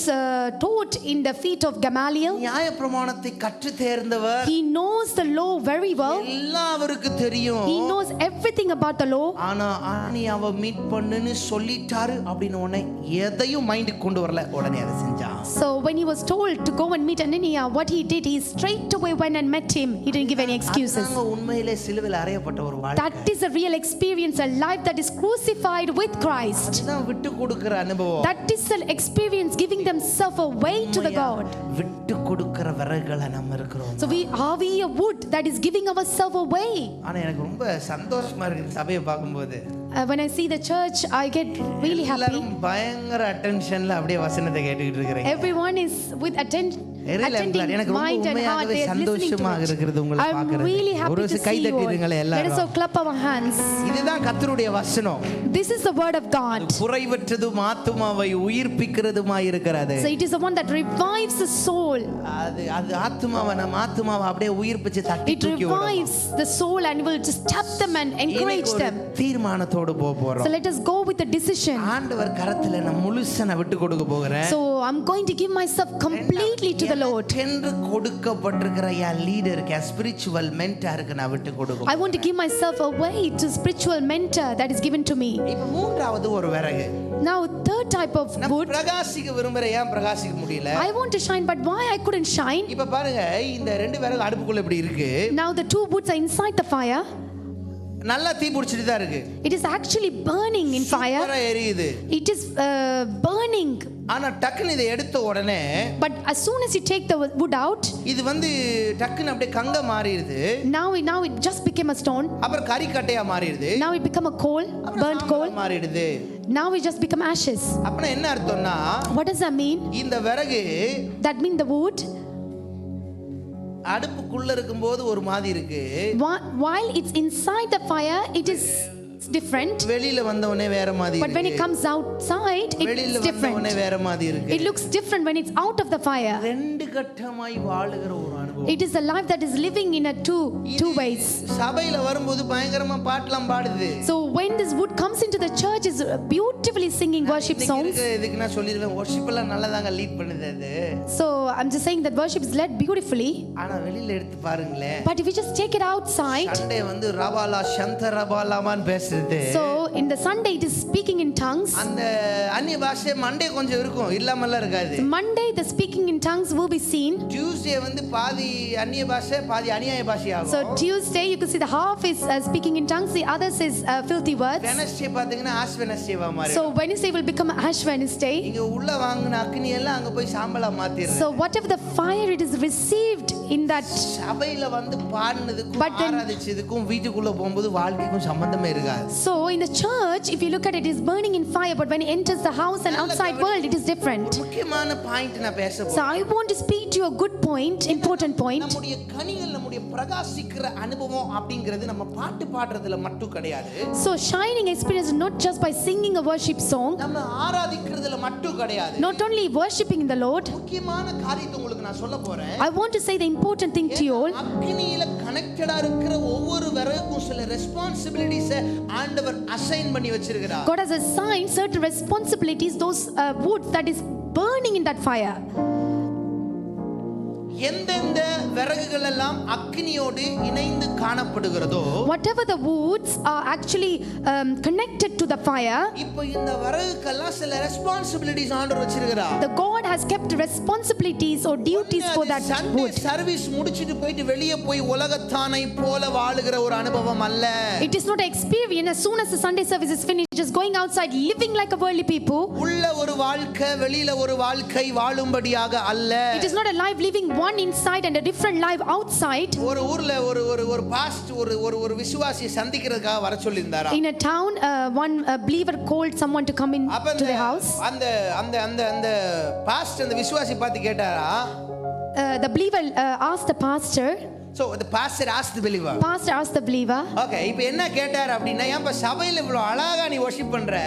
taught in the feet of Gamaliel. நியாயப்பிரமாணத்தை கற்று தேர்ந்தவர். He knows the law very well. எல்லாம் அவருக்கு தெரியும். He knows everything about the law. ஆனா நீ அவ மீட் பண்ணுன்னு சொல்லிட்டாரு அப்படின்னு உடனே எதையும் மைண்டுக்கு கொண்டு வரல, உடனே அதை செஞ்சான். So when he was told to go and meet Ananias, what he did, he straight away went and met him. He didn't give any excuses. அங்க உண்மையிலே சிலுவையில் அறையப்பட்ட ஒரு வாழ்க்கை. That is a real experience, a life that is crucified with Christ. அதுதான் விட்டு கொடுக்கிற அனுபவம். That is an experience giving themselves away to the God. விட்டு கொடுக்கிற விறகுகளா நம்ம இருக்கிறோம். So are we a wood that is giving ourselves away? ஆனா எனக்கு ரொம்ப சந்தோஷமா இருக்கு சபையை பார்க்கும்போது. When I see the church, I get really happy. எல்லாரும் பயங்கர அட்டென்ஷன்ல அப்படியே வசனத்தை கேட்டுக்கிட்டு இருக்கீங்க. Everyone is with attending எனக்கு mind and heart. They are listening to it. I'm really happy to see you all. Let us all clap our hands. இதுதான் கர்த்தருடைய வசனம். This is the word of God. குறைவற்றதும் ஆத்துமாவை உயிர்ப்பிக்கிறதுமாய் இருக்கிறது. So it is the one that revives the soul. அது ஆத்துமாவை நம்ம ஆத்துமாவை அப்படியே உயிர்ப்பிச்சு தட்டி தூக்கி விடும். It revives the soul and will just tap them and encourage them. தீர்மானத்தோட போறோம். So let us go with the decision. ஆண்டவர் கரத்துல நான் முழுசா விட்டு கொடுக்க போகிறேன். So I'm going to give myself completely to the Lord. என்று கொடுக்கப்பட்டிருக்கிற என் லீடருக்கு, ஸ்பிரிச்சுவல் மென்டாருக்கு நான் விட்டு கொடுக்க. I want to give myself away to spiritual mentor that is given to me. இப்போ மூன்றாவது ஒரு விறகு. Now third type of wood. பிரகாசிக்க விரும்புறேன், ஏன் பிரகாசிக்க முடியல? I want to shine, but why I couldn't shine? இப்போ பாருங்க, இந்த ரெண்டு விறகு அடுப்புக்குள்ள இப்படி இருக்கு. Now the two woods are inside the fire. நல்லா தீ பிடிச்சிட்டு தான் இருக்கு. It is actually burning in fire. எரியுது. It is burning ஆனா டக்குன்னு இதை எடுத்த உடனே But as soon as you take the wood out, இது டக்குன்னு அப்படியே கங்க மாறிடுது. now it just became a stone. அப்புறம் கரிக்கட்டையா மாறிடுது. Now it become a coal, burnt coal. மாறிடுது. Now it just become ashes. அப்பனா என்ன அர்த்தம்னா, What does that mean? இந்த விறகு That means the wood, அடுப்புக்குள்ள இருக்கும்போது ஒரு மாதிரி இருக்கு. while it's inside the fire, it is different. வெளியில வந்த உடனே வேற மாதிரி But when it comes outside, வெளியில it's வந்த உடனே different. வேற மாதிரி இருக்கு. It looks different when it's out of the fire. ரெண்டு கட்டமாய் வாழுகிற ஒரு அனுபவம். It is a life that is living in a two ways. சபையில வரும்போது பயங்கரமா பாட்டெல்லாம் பாடுது. So when this wood comes into the church, is beautifully singing worship songs. இதுக்கு நான் சொல்லிடுவேன், worship எல்லாம் நல்லதாங்க லீட் பண்ணுது அது. So I'm just saying that worship is led beautifully. ஆனா வெளியில எடுத்து பாருங்களேன். But if you just take it outside, Sunday ரபாலா சந்த ரபாலாமான் பேசுறது. so in the Sunday it is speaking in tongues. அந்த அந்நிய பாஷை மண்டே கொஞ்சம் இருக்கும், இல்லாமலாம் இருக்காது. Monday the speaking in tongues will be seen. Tuesday பாதி அந்நிய பாஷை பாதி அநியாய பாஷையாகும். So Tuesday you can see the half is speaking in tongues, the others is filthy words. Wednesday பாத்தீங்கன்னா ஆஷ் வெனஸ்டேவா மாறிடும். So Wednesday will become Ash Wednesday. இங்க உள்ள வாங்குன அக்னி எல்லாம் அங்க போய் சாம்பலா மாத்திடுது. So whatever the fire it is received in that, சபையில பாடுனதுக்கும் ஆராதிச்சதுக்கும் வீட்டுக்குள்ள போகும்போது வாழ்க்கைக்கும் சம்பந்தமே இருக்காது. so in the church if you look at it, is burning in fire, but when it enters the house and outside world, it is different. முக்கியமான point நான் பேச போறேன். So I want to speak to you a good point, important point. நம்முடைய கனிகள் நம்முடைய பிரகாசிக்கிற அனுபவம் அப்படிங்கிறது நம்ம பாட்டு பாடுறதுல மட்டும் கிடையாது. So shining experience not just by singing a worship song, நம்ம ஆராதிக்கிறதுல மட்டும் கிடையாது. not only worshiping the Lord. முக்கியமான காரியத்தை உங்களுக்கு நான் சொல்ல போறேன். I want to say the important thing to you all. அக்னியில கனெக்டடா இருக்கிற ஒவ்வொரு விறகுக்கும் சில ரெஸ்பான்சிபிலிட்டிஸ் ஆண்டவர் அசைன் பண்ணி வச்சிருக்கிறார். God has assigned certain responsibilities, those wood that is burning in that fire. எந்தெந்த விறகுகள் எல்லாம் அக்னியோடு இணைந்து காணப்படுகிறதோ, whatever the woods are actually connected to the fire, இப்போ இந்த விறகுக்கெல்லாம் சில ரெஸ்பான்சிபிலிட்டிஸ் ஆண்டவர் வச்சிருக்கிறார். the God has kept responsibilities or duties for that wood. Service முடிச்சிட்டு போயிட்டு வெளியே போய் உலகத்தானை போல வாழுகிற ஒரு அனுபவம் அல்ல. It is not an experience as soon as the Sunday service is finished just going outside living like a worldly people. உள்ள ஒரு வாழ்க்கை வெளியில ஒரு வாழ்க்கை வாழும்படியாக அல்ல. It is not a life living one inside and a different life outside. ஒரு ஊர்ல ஒரு பாஸ்ட் ஒரு விசுவாசியை சந்திக்கிறதுக்காக வர சொல்லிருந்தாரா. In a town one believer called someone to come in to the house. அந்த பாஸ்ட் அந்த விசுவாசி பார்த்து கேட்டாரா. The believer asked the pastor. So the pastor asked the believer. Pastor asked the believer. Okay, இப்போ என்ன கேட்டார் அப்படினா, ஏன்பா சபையில இவ்வளவு அழகா நீ worship பண்ற?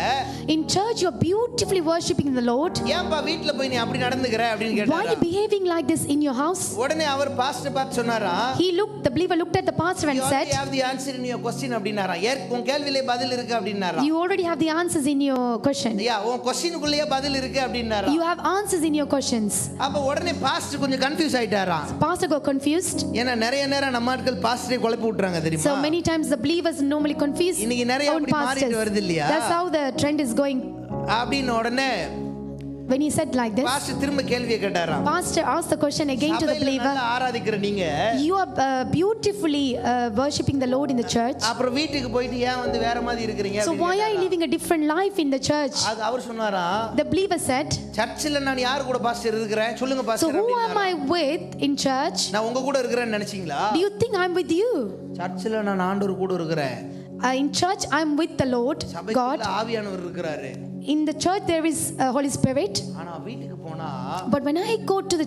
In church you are beautifully worshiping the Lord. ஏன்பா வீட்ல போய் நீ அப்படி நடந்துக்கற அப்படினு கேட்டாரா. Why are you behaving like this in your house? உடனே அவர் பாஸ்டர் பார்த்து சொன்னாரா. The believer looked at the pastor and said, you have the answer in your question அப்படினாரா. உன் கேள்வியிலே பதில் இருக்கு அப்படினாரா. You already have the answers in your question. உன் क्वेश्चनக்குள்ளேயே பதில் இருக்கு அப்படினாரா. You have answers in your questions. அப்ப உடனே பாஸ்டர் கொஞ்சம் கன்ஃபியூஸ் ஆயிட்டாரா. Pastor got confused. ஏன்னா நிறைய நேரம் நம்ம ஆட்கள் பாஸ்டரை குழப்பி விட்டுறாங்க தெரியுமா. So many times the believers normally confuse இன்னைக்கு நிறைய அப்படி மாறிட்டு வருது இல்லையா. That's how the trend is going. அப்படின உடனே when he said like this, pastor திரும்ப கேள்வியை கேட்டாராம். Pastor asked the question again to the believer. சபையில ஆராதிக்கிற நீங்க, you are beautifully worshiping the Lord in the church. அப்புறம் வீட்டுக்கு போயிட்டு ஏன் வந்து வேற மாதிரி இருக்கீங்க? So why are you living a different life in the church? அது அவர் சொன்னாரா. The believer said, சர்ச்சில நான் யார் கூட பாஸ்டர் இருக்கறேன் சொல்லுங்க pastor. So who am I with in church? நான் உங்க கூட இருக்கறேன்னு நினைச்சீங்களா? Do you think I'm with you? சர்ச்சில நான் ஆண்டவர் கூட இருக்கறேன். In church I'm with the Lord God. ஆவியானவர் இருக்கறாரு. In the church there is a Holy Spirit. ஆனா வீட்டுக்கு போனா, but when I go to the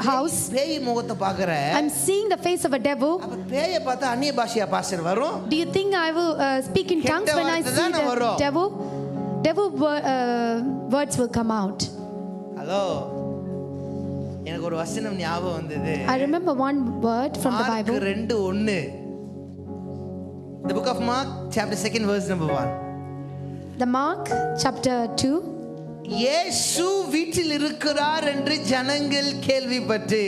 house, பேய் முகத்தை பார்க்கறேன். I'm seeing the face of a devil. அப்ப பேயை பார்த்தா அந்நிய பாஷையா பாஸ்டர் வரும். Do you think I will speak in tongues when I see the devil? Devil words will come out. Hello. எனக்கு ஒரு வசனம் ஞாபகம் வந்தது. I remember one word from the Bible. 2:1. The book of Mark chapter 2 verse number 1. The Mark chapter 2. இயேசு வீட்டில் இருக்கிறார் என்று ஜனங்கள் கேள்விப்பட்டு,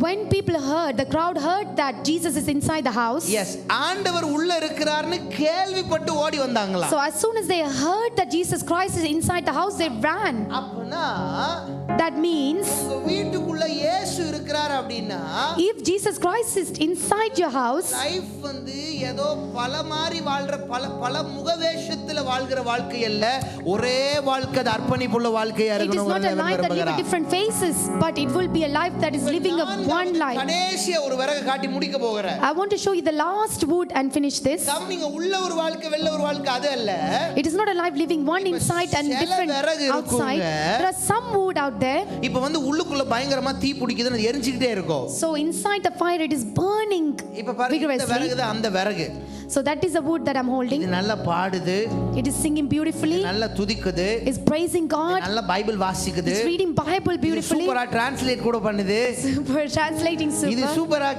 when people heard, the crowd heard that Jesus is inside the house. Yes, ஆண்டவர் உள்ள இருக்கிறார்னு கேள்விப்பட்டு ஓடி வந்தாங்களா. So as soon as they heard that Jesus Christ is inside the house, they ran. அப்பனா that means உங்க வீட்டுக்குள்ள இயேசு இருக்கிறார் அப்படின்னா if Jesus Christ is inside your house, life வந்து ஏதோ பல மாதிரி வாழ்ற பல முகவேஷத்துல வாழ்கிற வாழ்க்கை அல்ல, ஒரே வாழ்க்கை, அது அர்ப்பணிப்புள்ள வாழ்க்கையா it is இருக்கணும். not a life that live in different faces, but it will be a life that is living of one life. கடைசியா ஒரு விறகு காட்டி முடிக்க போகிறேன். I want to show you the last wood and finish this. நீங்க உள்ள ஒரு வாழ்க்கை வெளில ஒரு வாழ்க்கை அது அல்ல. It is not a life living one inside and different outside. There are some wood out there. இப்போ வந்து உள்ளுக்குள்ள பயங்கரமா தீ பிடிக்குதுன்னு அது எரிஞ்சிட்டே இருக்கும். So inside the fire it is burning vigorously. அந்த விறகு. So that is the wood that I'm holding. இது நல்லா பாடுது. It is singing beautifully. நல்லா துதிக்குது. Is praising God. நல்லா பைபிள் வாசிக்குது. Is reading Bible beautifully. சூப்பரா டிரான்ஸ்லேட் கூட பண்ணுது. Super translating super. இது சூப்பரா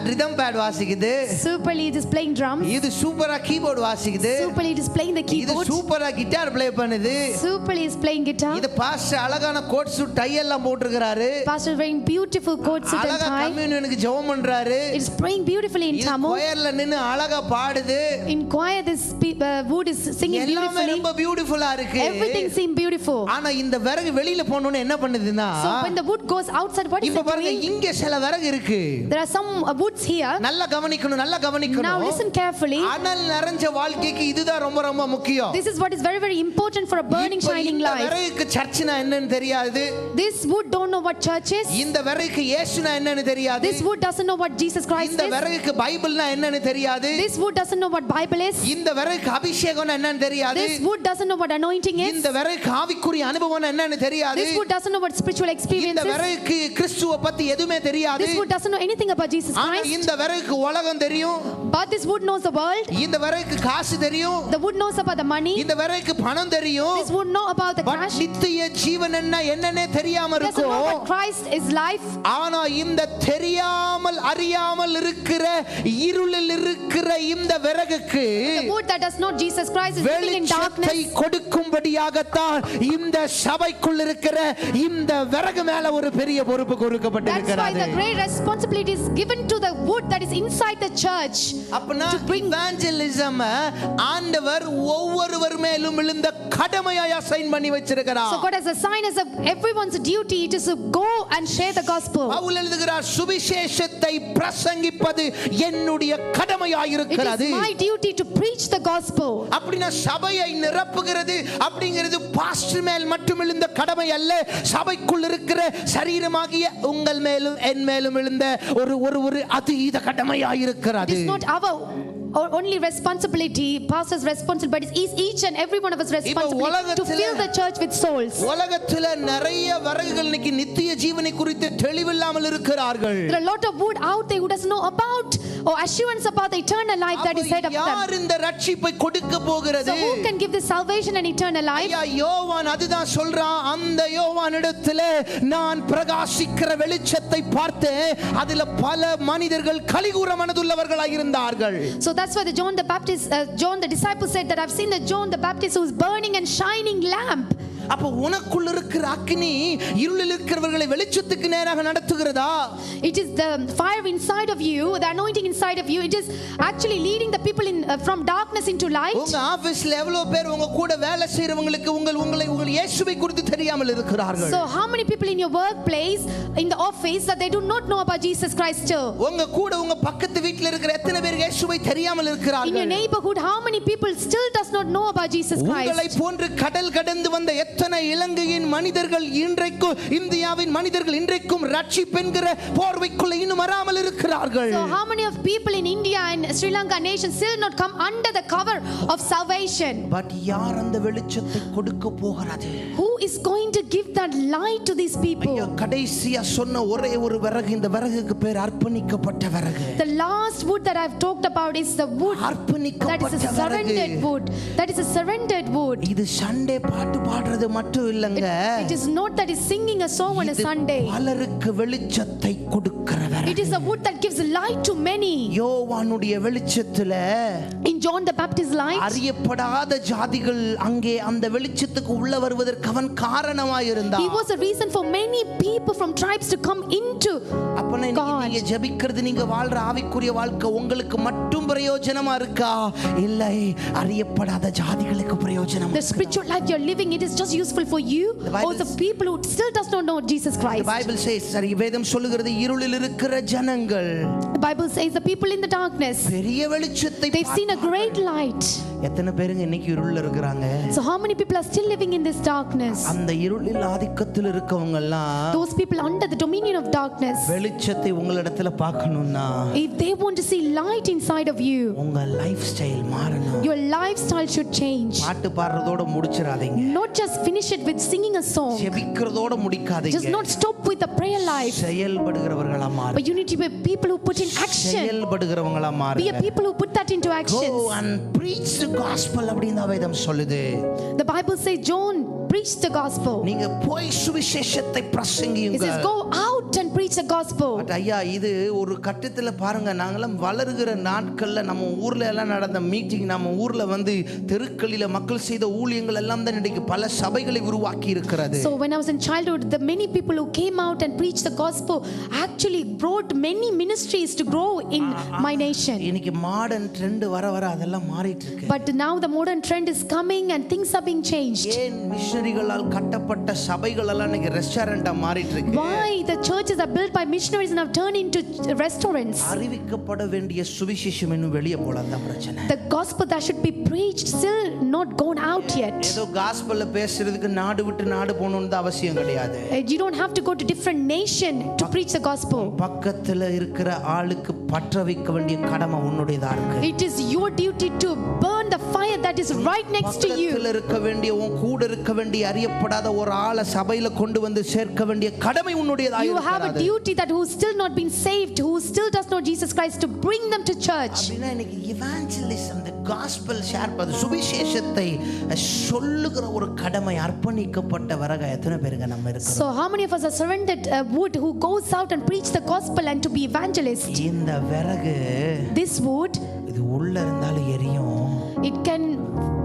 ரிதம் பேட் வாசிக்குது. Superly it is playing drums. இது சூப்பரா கீபோர்ட் வாசிக்குது. Superly it is playing the keyboard. இது சூப்பரா கிட்டார் ப்ளே பண்ணுது. Superly is playing guitar. இது பாஸ்டர் அழகான கோட் சூட் டை எல்லாம் போட்டுருக்காரு. Pastor wearing beautiful coat suit and tie. அழகா கம்யூனியனுக்கு ஜெபம் பண்றாரு. It is praying beautifully in Tamil. choirல நின்னு அழகா பாடுது. In choir this wood is singing beautifully. ரொம்ப பியூட்டிஃபுல்லா இருக்கு. Everything seems beautiful. ஆனா இந்த விறகு வெளியில போனோனே என்ன பண்ணுதுன்னா, so when the wood goes outside, what is it இப்ப பாருங்க, இங்க சில விறகு இருக்கு. There are some woods here. நல்லா கவனிக்கணும். Now listen carefully. அனல் நிறைஞ்ச வாழ்க்கைக்கு இதுதான் ரொம்ப ரொம்ப முக்கியம். This is what is very very important for a burning shining life. இந்த விறகுக்கு சர்ச்னா என்னன்னு தெரியாது. This wood don't know what church is. இந்த விறகுக்கு இயேசுனா என்னன்னு தெரியாது. This wood doesn't know what Jesus Christ is. இந்த விறகுக்கு பைபிள்னா என்னன்னு தெரியாது. This wood doesn't know what Bible is. இந்த விறகுக்கு அபிஷேகம்னா என்னன்னு தெரியாது. This wood doesn't know what anointing is. இந்த விறகுக்கு ஆவிக்குரிய அனுபவம்னா என்னன்னு தெரியாது. This wood doesn't know what spiritual experience is. இந்த விறகுக்கு கிறிஸ்துவை பத்தி எதுமே தெரியாது. This wood doesn't know anything about Jesus Christ. ஆனா இந்த விறகுக்கு உலகம் தெரியும். But this wood knows the world. இந்த விறகுக்கு காசு தெரியும். The wood knows about the money. இந்த விறகுக்கு பணம் தெரியும். This wood know about the cash. நித்திய ஜீவன் என்னன்னே தெரியாம இருக்கும். Doesn't know what Christ is life. ஆனா இந்த தெரியாமல் அறியாமல் இருக்கிற இருளில் இருக்கிற இந்த விறகுக்கு The wood that does not Jesus Christ is living in darkness. வெளிச்சத்தை கொடுக்கும்படியாகத்தான் இந்த சபைக்குள் இருக்கிற இந்த விறகு மேல ஒரு பெரிய பொறுப்பு கொடுக்கப்பட்டிருக்கிறது. That's why the great responsibility is given to the wood that is inside the church. அப்பனா evangelism ஆண்டவர் ஒவ்வொருவர் மேலும் விழுந்த கடமையாய் அசைன் பண்ணி வச்சிருக்கிறார். So God has assigned as everyone's duty it is to go and share the gospel. Pavul எழுதுகிறார், சுவிசேஷத்தை பிரசங்கிப்பது என்னுடைய கடமையாய் இருக்கிறது. It is my duty to preach the gospel. அப்படினா சபையை நிரப்புகிறது அப்படிங்கிறது பாஸ்டர் மேல் மட்டும் விழுந்த கடமை அல்ல, சபைக்குள் இருக்கிற சரீரமாகிய உங்கள் மேலும் என் மேலும் விழுந்த ஒரு அதீத கடமையாய் இருக்கிறது. It is not our only responsibility, pastor's responsibility, but it is each and every one of us responsibility to fill the church with souls. உலகத்துல நிறைய விறகுகள் இன்னைக்கு நித்திய ஜீவனை குறித்து தெளிவில்லாமல் இருக்கிறார்கள். There are a lot of wood out there who doesn't know about or assurance about the eternal life that is said of them. யார் இந்த ரட்சிப்பை கொடுக்க போகிறது? So who can give this salvation and eternal life? ஐயா, யோவான் அதுதான் சொல்றான். அந்த யோவானிடத்திலே நான் பிரகாசிக்கிற வெளிச்சத்தை பார்த்தேன், அதில பல மனிதர்கள் கலிகூற மனதுள்ளவர்களாய் இருந்தார்கள். So that's why John the disciple said that I've seen the John the Baptist who is burning and shining lamp. அப்ப உனக்குள்ள இருக்கிற அக்கினி இருளில் இருக்கிறவர்களை வெளிச்சத்துக்கு நேராக நடத்துகிறதா? It is the fire inside of you, the anointing inside of you. It is actually leading the people from darkness into light. உங்க ஆபீஸ்ல எவ்வளவு பேர் உங்க கூட வேலை செய்றவங்களுக்கு உங்கள் இயேசுவை குறித்து தெரியாமல் இருக்கிறார்கள்? So how many people in your workplace, in the office, that they do not know about Jesus Christ too? உங்க கூட உங்க பக்கத்து வீட்ல இருக்கிற எத்தனை பேர் இயேசுவை தெரியாமல் இருக்கிறார்கள்? In your neighborhood, how many people still does not know about Jesus Christ? உங்களை போன்று கடல் கடந்து வந்த எத்தனை இலங்கையின் மனிதர்கள் இன்றைக்கும், இந்தியாவின் மனிதர்கள் இன்றைக்கும் ரட்சிப்பு என்கிற போர்வைக்குள்ள இன்னும் வராமல் இருக்கிறார்கள்? So how many of people in India and Sri Lanka nation still not come under the cover of salvation? But யார் அந்த வெளிச்சத்தை கொடுக்க போகிறது? Who is going to give that light to these people? கடைசியா சொன்ன ஒரே ஒரு விறகு, இந்த விறகுக்கு பேர் அர்ப்பணிக்கப்பட்ட விறகு. The last wood that I've talked about is the wood that is a surrendered wood. That is a surrendered wood. இது சண்டே பாட்டு பாடுறது மட்டும் இல்லங்க. It is not that is singing a song on a Sunday. பலருக்கு வெளிச்சத்தை கொடுக்கிற விறகு. It is a wood that gives light to many. யோவானுடைய வெளிச்சத்துல, in John the Baptist's light, அறியப்படாத ஜாதிகள் அங்கே அந்த வெளிச்சத்துக்கு உள்ள வருவதற்கு அவன் காரணமாய் இருந்தான். He was a reason for many people from tribes to come into அப்பனா நீங்க ஜெபிக்கிறது, நீங்க வாழ்ற ஆவிக்குரிய வாழ்க்கை உங்களுக்கு மட்டும் பிரயோஜனமா இருக்கா? இல்லை, அறியப்படாத ஜாதிகளுக்கு பிரயோஜனம். The spiritual life you're living, it is just useful for you or the people who still does not know Jesus The Christ. Bible says, சரி வேதம் சொல்லுகிறது இருளில் இருக்கிற ஜனங்கள் The Bible says the people in the darkness, பெரிய வெளிச்சத்தை they've seen a great light. எத்தனை பேருங்க இன்னைக்கு இருள்ல இருக்கிறாங்க? So how many people are still living in this darkness? அந்த இருளில் ஆதிக்கத்தில் இருக்கவங்க எல்லாம் Those people under the dominion of darkness, வெளிச்சத்தை உங்களிடத்துல பார்க்கணும்னா if they want to see light inside of you, உங்க லைஃப் ஸ்டைல் மாறணும். your lifestyle should change. பாட்டு பாடுறதோட முடிச்சிடாதீங்க. Not just finish it with singing a song. ஜெபிக்கிறதோட Just முடிக்காதீங்க. not stop with the prayer life. செயல்படுகிறவர்களா But மாறுங்க. you need to be people who put in action. செயல்படுகிறவங்களா Be a மாறுங்க. people who put that into Go action. and preach the gospel அப்படின்னு வேதம் சொல்லுது. The Bible says, John, preach the gospel. நீங்க போய் சுவிசேஷத்தை It பிரசங்கியுங்க. says, go out and preach the gospel. But ஐயா இது ஒரு கட்டத்துல பாருங்க, நாங்கெல்லாம் வளருகிற நாட்கள்ல நம்ம ஊர்ல எல்லாம் நடந்த மீட்டிங், நம்ம ஊர்ல வந்து தெருக்களில மக்கள் செய்த ஊழியங்கள் எல்லாம் தான் இன்னைக்கு பல சபைகளை உருவாக்கி இருக்கிறது. So when I was in childhood, the many people who came out and preached the gospel actually brought many ministries to grow in my nation. இன்னைக்கு மாடர்ன் ட்ரெண்ட் வர வர அதெல்லாம் மாறிட்டு இருக்கு. But now the modern trend is coming and things are being changed. ஏன் மிஷனரிகளால் கட்டப்பட்ட சபைகள் எல்லாம் இன்னைக்கு ரெஸ்டாரண்டா மாறிட்டு இருக்கு? Why the churches are built by missionaries and have turned into restaurants? அறிவிக்கப்பட வேண்டிய சுவிசேஷம் இன்னும் வெளியே போல தான் பிரச்சனை. The gospel that should be preached still not gone out yet. ஏதோ காஸ்பல்ல பேசுறதுக்கு நாடு விட்டு நாடு போகணும்னு தான் அவசியம் கிடையாது. You don't have to go to different nation to preach the gospel. பக்கத்துல இருக்கிற ஆளுக்கு பற்ற வைக்க வேண்டிய கடமை உன்னுடையதா இருக்கு. It is your duty to burn the fire that is right next to you. பக்கத்துல இருக்க வேண்டிய உன் கூட இருக்க வேண்டிய அறியப்படாத ஒரு ஆளை சபையில கொண்டு வந்து சேர்க்க வேண்டிய கடமை உன்னுடையதா You have a இருக்கிறது. duty that who still not been saved, who still does not know Jesus Christ, to bring them to church. அப்படினா இன்னைக்கு evangelism, the gospel share பண்ண சுவிசேஷத்தை சொல்லுகிற ஒரு கடமை அர்ப்பணிக்கப்பட்ட வரக எத்தனை பேருங்க நம்ம இருக்கிறோம்? So how many of us are surrendered wood who goes out and preach the gospel and to be evangelist? இந்த விறகு This wood, இது உள்ள இருந்தாலும் எரியும், it can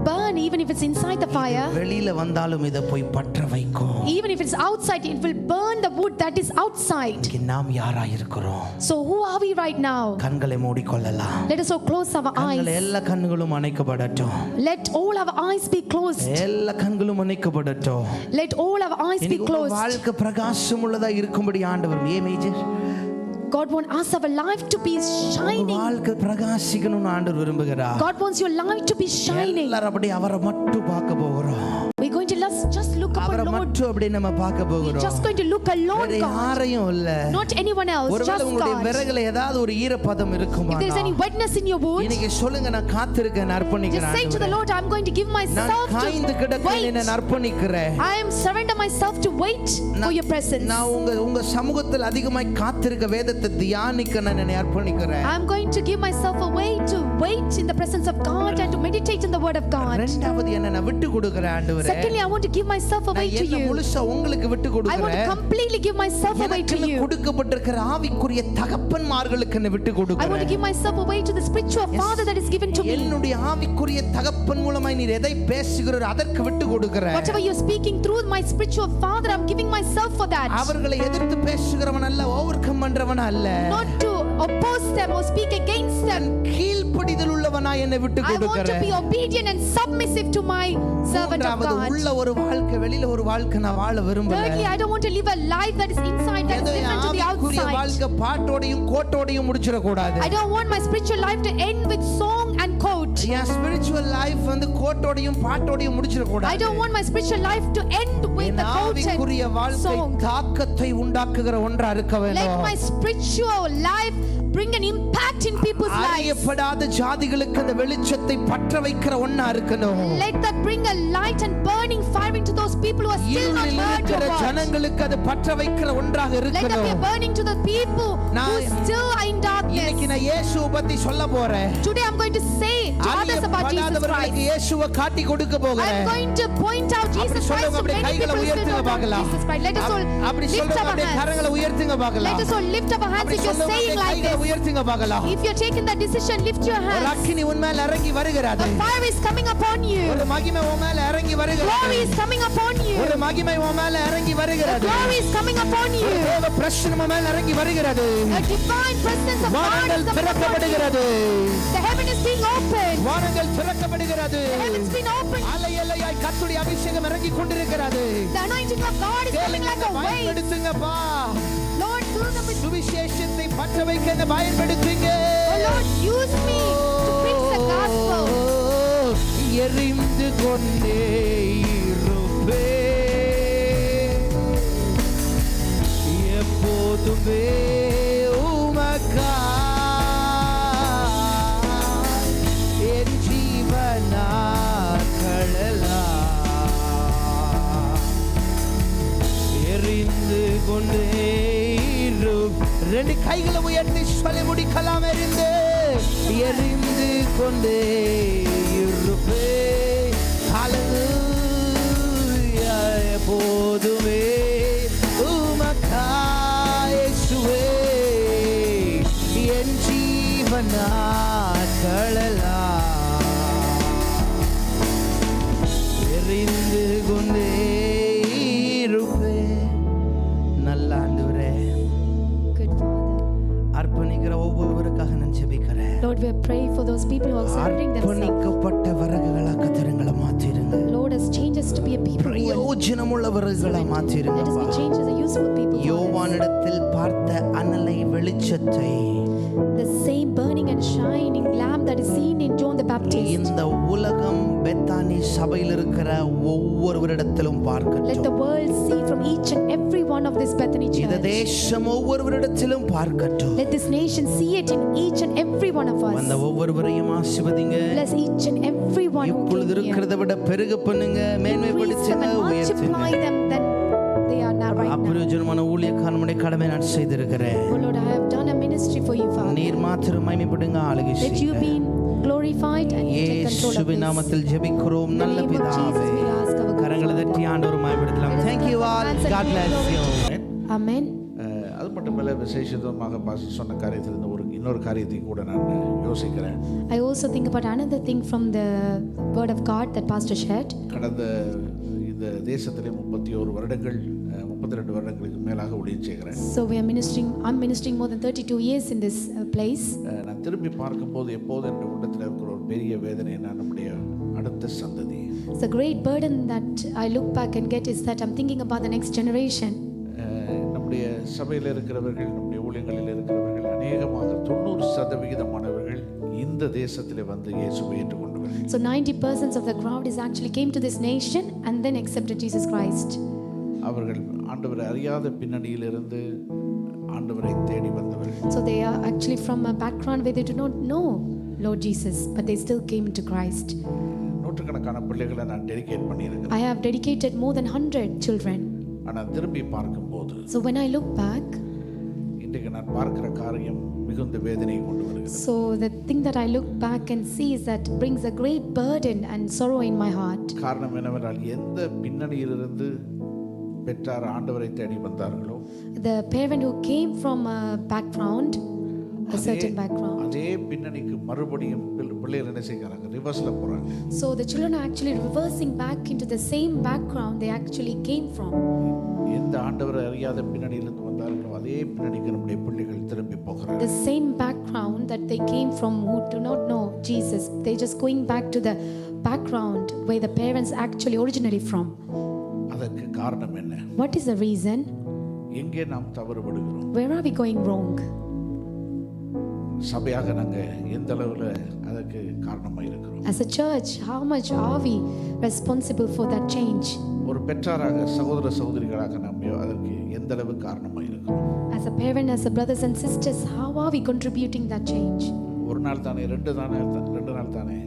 burn even if it's inside the fire. வெளியில வந்தாலும் இத போய் பற்ற வைக்கும். Even if it's outside, it will burn the wood that is outside. இன்னைக்கு நாம் யாரா இருக்கிறோம்? So who are we right now? கண்களை மூடிக்கொள்ளலாம். Let us all close our கண்களை eyes. எல்லா கண்களும் அணைக்கப்படட்டும். Let all our eyes be closed. எல்லா கண்களும் அணைக்கப்படட்டும். Let all our eyes be இன்னைக்கு உங்க closed. வாழ்க்கை பிரகாசம் உள்ளதா இருக்கும்படி ஆண்டவர் major God wants us our life to be உங்க shining. வாழ்க்கை பிரகாசிக்கணும்னு ஆண்டவர் விரும்புகிறார். God wants your life to be shining. எல்லாரும் அப்படியே அவரை மட்டும் பார்க்க போகிறோம். We're going to just look அவரை upon Lord. மட்டும் அப்படியே நம்ம பார்க்க We're போகிறோம். just going to look alone, வேற God. யாரையும் இல்ல. Not anyone else, ஒருவேளை just உங்களுடைய God. விறகுல ஏதாவது ஒரு ஈரப்பதம் இருக்குமா? If there's any wetness in your wood, இன்னைக்கு சொல்லுங்க, நான் காத்திருக்கேன், just அர்ப்பணிக்கிறேன் say to the ஆண்டவரே. Lord, I'm going to give நான் myself காய்ந்து to கிடக்கிறேன், wait. நான் அர்ப்பணிக்கிறேன். I am surrender myself to wait for your presence. நான் உங்க சமூகத்தில் அதிகமாய் காத்திருக்க, வேதத்தை தியானிக்க நான் என்னை அர்ப்பணிக்கிறேன். I'm going to give myself away to wait in the presence of God and to meditate in the word of God. இரண்டாவது என்ன, நான் விட்டு கொடுக்கிறேன் ஆண்டவரே. Secondly, I want to give myself away நான் to என்ன you. முழுசா உங்களுக்கு விட்டு I want to கொடுக்கிறேன். completely give myself away to எனக்கு you. கொடுக்கப்பட்டிருக்கிற ஆவிக்குரிய தகப்பன்மார்களுக்கு என்ன விட்டு I want to கொடுக்கிறேன். give myself away to the spiritual father that is given to me. என்னுடைய ஆவிக்குரிய தகப்பன் மூலமாய் நீர் எதை பேசுகிறீர் அதற்கு விட்டு கொடுக்கிறேன். Whatever you're speaking through my spiritual father, I'm giving myself for that. அவர்களை எதிர்த்து பேசுகிறவன் அல்ல, ஓவர்கம் பண்றவன் அல்ல. Not to oppose them or speak against them. கீழ்ப்படிதல் உள்ளவனாய் என்னை விட்டு I want to கொடுக்கிறேன். be obedient and submissive to my servant of மூன்றாவது, God. உள்ள ஒரு வாழ்க்கை, வெளியில ஒரு வாழ்க்கை நான் வாழ விரும்பல. Thirdly, I don't want to live a life that is inside that is ஏதோ different to the ஆவிக்குரிய outside. வாழ்க்கை பாட்டோடையும் கோட்டோடையும் முடிச்சிட கூடாது. I don't want my spiritual life to end with song and quote. N spiritual life வந்து கோட்டோடையும் பாட்டோடையும் முடிச்சிட I கூடாது. don't want my spiritual life to end with N the quote ஆவிக்குரிய and வாழ்க்கை song. தாக்கத்தை உண்டாக்குகிற ஒன்றா இருக்க Let வேண்டும். my spiritual life bring an impact in people's lives. அறியப்படாத ஜாதிகளுக்கு அந்த வெளிச்சத்தை பற்ற வைக்கிற ஒண்ணா இருக்கணும். Let that bring a light and burning fire into those people who are still not இருளில் heard your இருக்கிற word. ஜனங்களுக்கு அது பற்ற வைக்கிற ஒன்றாக Let that be a இருக்கணும். burning to the people who still are in darkness. இன்னைக்கு நான் இயேசுவை பத்தி சொல்ல போறேன். Today I'm going to say to others about Jesus அறியப்படாதவர்களுக்கு Christ. இயேசுவை காட்டி கொடுக்க I'm போகிறேன். going to point out Jesus அப்படி Christ சொல்லுங்க, to அப்படியே many கைகளை people who still உயர்த்துங்க don't know பார்க்கலாம். Jesus Christ. Let us all அப்படி lift சொல்லுங்க, our அப்படியே கரங்களை hands. உயர்த்துங்க பார்க்கலாம். Let us all lift our hands அப்படி if you're சொல்லுங்க, saying அப்படியே like கைகளை this. உயர்த்துங்க பார்க்கலாம். If you're taking that decision, lift your ஒரு hands. அக்கினி உன் மேல் இறங்கி வருகிறது. The fire is coming upon you. ஒரு மகிமை உன் மேல் இறங்கி வருகிறது. Glory is coming upon you. ஒரு மகிமை உன் மேல் இறங்கி The வருகிறது. glory is coming upon you. தேவ பிரசன்னம் உன் மேல் இறங்கி வருகிறது. A divine presence of God is வானங்கள் coming upon you. திறக்கப்படுகிறது. The heaven is being opened. opened. வானங்கள் திறக்கப்படுகிறது. The heavens been opened. அலை அலையாய் கர்த்தருடைய அபிஷேகம் இறங்கி கொண்டிருக்கிறது. The anointing of God is coming like a wave. பயன்படுத்துங்கப்பா. Lord, fill them with. சுவிசேஷத்தை பற்ற வைக்க என்ன பயன்படுத்துங்க. Oh Lord, use me to preach the gospel. எரிந்து கொண்டே இருப்பே எப்போதுமே உமக்கா என் ஜீவனாட்களெல்லாம் எரிந்து கொண்டே ரெண்டு கைகளை உயர்த்தி சொல்லி முடிக்கலாம். எரிந்து கொண்டே இருப்பே ஹல்லேலூயா எப்போதுமே உமக்காய் இயேசுவே என் ஜீவனாட்களெல்லாம் எரிந்து கொண்டே இருப்பே. நல்ல ஆண்டவரே, Good Father. அர்ப்பணிக்கிற ஒவ்வொருவருக்காக நான் ஜெபிக்கிறேன். Lord, we pray for those people who are surrendering themselves. அர்ப்பணிக்கப்பட்ட வரகுகளா கர்த்தருங்களை மாத்திருங்க. Lord, has changed us to be a people who will. பிரயோஜனமுள்ளவர்களா மாத்திருங்க. Let us be changed as a useful people. யோவானிடத்தில் பார்த்த அனலை வெளிச்சத்தை The same burning and shining lamp that is seen in John the Baptist. இந்த உலகம் Bethany சபையில் இருக்கிற ஒவ்வொருவரிடத்திலும் Let பார்க்கட்டும். the world see from each and every one of this Bethany இந்த church. தேசம் ஒவ்வொருவரிடத்திலும் பார்க்கட்டும். Let this nation see it in each and every one of அந்த us. ஒவ்வொருவரையும் ஆசீர்வதிங்க. Bless each and every one who இப்பொழுது came here. இருக்கிறத விட பெருக பண்ணுங்க, Increase them மேன்மைப்படுத்துங்க, and உயர்த்துங்க. multiply them than they are now right now. அப்பிரயோஜனமான ஊழியக்காரனுடைய கடமை நான் செய்திருக்கிறேன். Oh Lord, I have done a ministry for you, Father. நீர் மாத்திரம் மகிமைப்படுங்க, ஆளுகை Let you செய்யுங்க. be glorified and you take control of இயேசுவின் this. நாமத்தில் ஜெபிக்கிறோம் In the நல்ல name of பிதாவே. Jesus, we ask our God. கரங்களை தட்டி ஆண்டவர் மகிமைப்படுத்தலாம். Thank you all. God bless you. Amen. அது மட்டுமல்ல, விசேஷமாக பாஸ்டர் சொன்ன காரியத்திலிருந்து இன்னொரு காரியத்தை கூட நான் யோசிக்கிறேன். I also think about another thing from the word of God that Pastor shared. கடந்த இந்த தேசத்திலே 32 வருடங்கள் 32 வருடங்களுக்கு மேலாக ஊழியம் செய்கிறேன். So I'm ministering more than 32 years in this place. நான் திரும்பி பார்க்கும்போது எப்போது என்ற உள்ளத்தில் இருக்கிற ஒரு பெரிய வேதனை என்ன, நம்முடைய அடுத்த சந்ததி. It's a great burden that I look back and get is that I'm thinking about the next generation. நம்முடைய சபையில் இருக்கிறவர்கள், நம்முடைய ஊழியங்களில் இருக்கிறவர்கள் அநேகமாக 90% இந்த தேசத்திலே வந்து இயேசுவை ஏற்றுக்கொண்டவர்கள். So 90% of the crowd is actually came to this nation and then accepted Jesus Christ. அவர்கள் ஆண்டவரை அறியாத பின்னணியிலிருந்து ஆண்டவரை தேடி வந்தவர்கள். So they are actually from a background where they do not know Lord Jesus, but they still came to Christ. நூற்றுக்கணக்கான பிள்ளைகளை நான் dedicate பண்ணியிருக்கிறேன். I have dedicated more than 100 children. ஆனால் திரும்பி பார்க்கும்போது So when I look back, இன்றைக்கு நான் பார்க்கிற காரியம் மிகுந்த வேதனையை கொண்டு வருகிறது. so the thing that I look back and see is that brings a great burden and sorrow in my heart. காரணம் என்னவென்றால், எந்த பின்னணியிலிருந்து பெற்றார் ஆண்டவரை தேடி வந்தார்களோ The parent who came from a background, a certain background. அதே பின்னணிக்கு மறுபடியும் பிள்ளைகள் என்ன செய்கிறாங்க, ரிவர்ஸ்ல போறாங்க. So the children are actually reversing back into the same background they actually came from. எந்த ஆண்டவரை அறியாத பின்னணியிலிருந்து வந்தார்களோ அதே பின்னணிக்கு நம்முடைய பிள்ளைகள் திரும்பி போகிறார்கள். The same background that they came from who do not know Jesus, they just going back to the background where the parents actually originally from. அதற்கு காரணம் என்ன? What is the reason? எங்கே நாம் தவறுபடுகிறோம்? Where are we going wrong? சபையாக நாங்க எந்த அளவுல அதற்கு காரணமாக இருக்கிறோம்? As a church, how much are we responsible for that change? ஒரு பெற்றாராக, சகோதர சகோதரிகளாக நாம் அதற்கு எந்த அளவு காரணமாக இருக்கிறோம்? As a parent, as a brothers and sisters, how are we contributing that change? ஒரு நாள் தானே, ரெண்டு நாள் தானே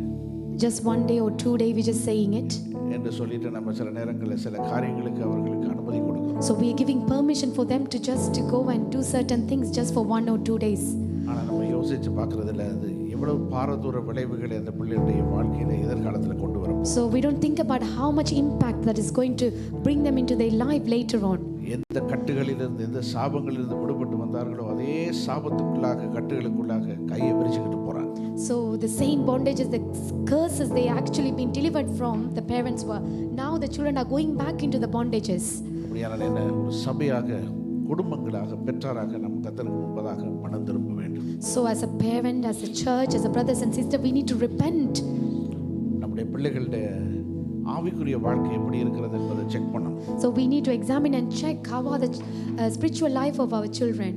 Just one day or 2 days, we just saying it. என்று சொல்லிட்டு நம்ம சில நேரங்களில் சில காரியங்களுக்கு அவர்களுக்கு அனுமதி கொடுக்கிறோம். So we are giving permission for them to just go and do certain things just for 1 or 2 days. ஆனால் நம்ம யோசிச்சு பார்க்கறதில்ல, அது எவ்வளவு பாரதூர விளைவுகளை அந்த பிள்ளைகளுடைய வாழ்க்கையில எதிர்காலத்தில் கொண்டு வரும். So we don't think about how much impact that is going to bring them into their life later on. எந்த கட்டுகளிலிருந்து, எந்த சாபங்களிலிருந்து விடுபட்டு வந்தார்களோ அதே சாபத்துக்குள்ளாக, கட்டுகளுக்குள்ளாக கையை விரிச்சுக்கிட்டு போறாங்க. So the same bondages, the curses they actually been delivered from, the parents were, now the children are going back into the bondages. அப்படியான என்ன, ஒரு சபையாக, குடும்பங்களாக, பெற்றாராக நம் கர்த்தருக்கு முன்பதாக மனம் திரும்ப வேண்டும். வேண்டும். So as a parent, as a church, as a brothers and sisters, we need to repent. நம்முடைய பிள்ளைகளுடைய ஆவிக்குரிய வாழ்க்கை எப்படி இருக்கிறது என்பதை செக் பண்ணணும். So we need to examine and check how are the spiritual life of our children.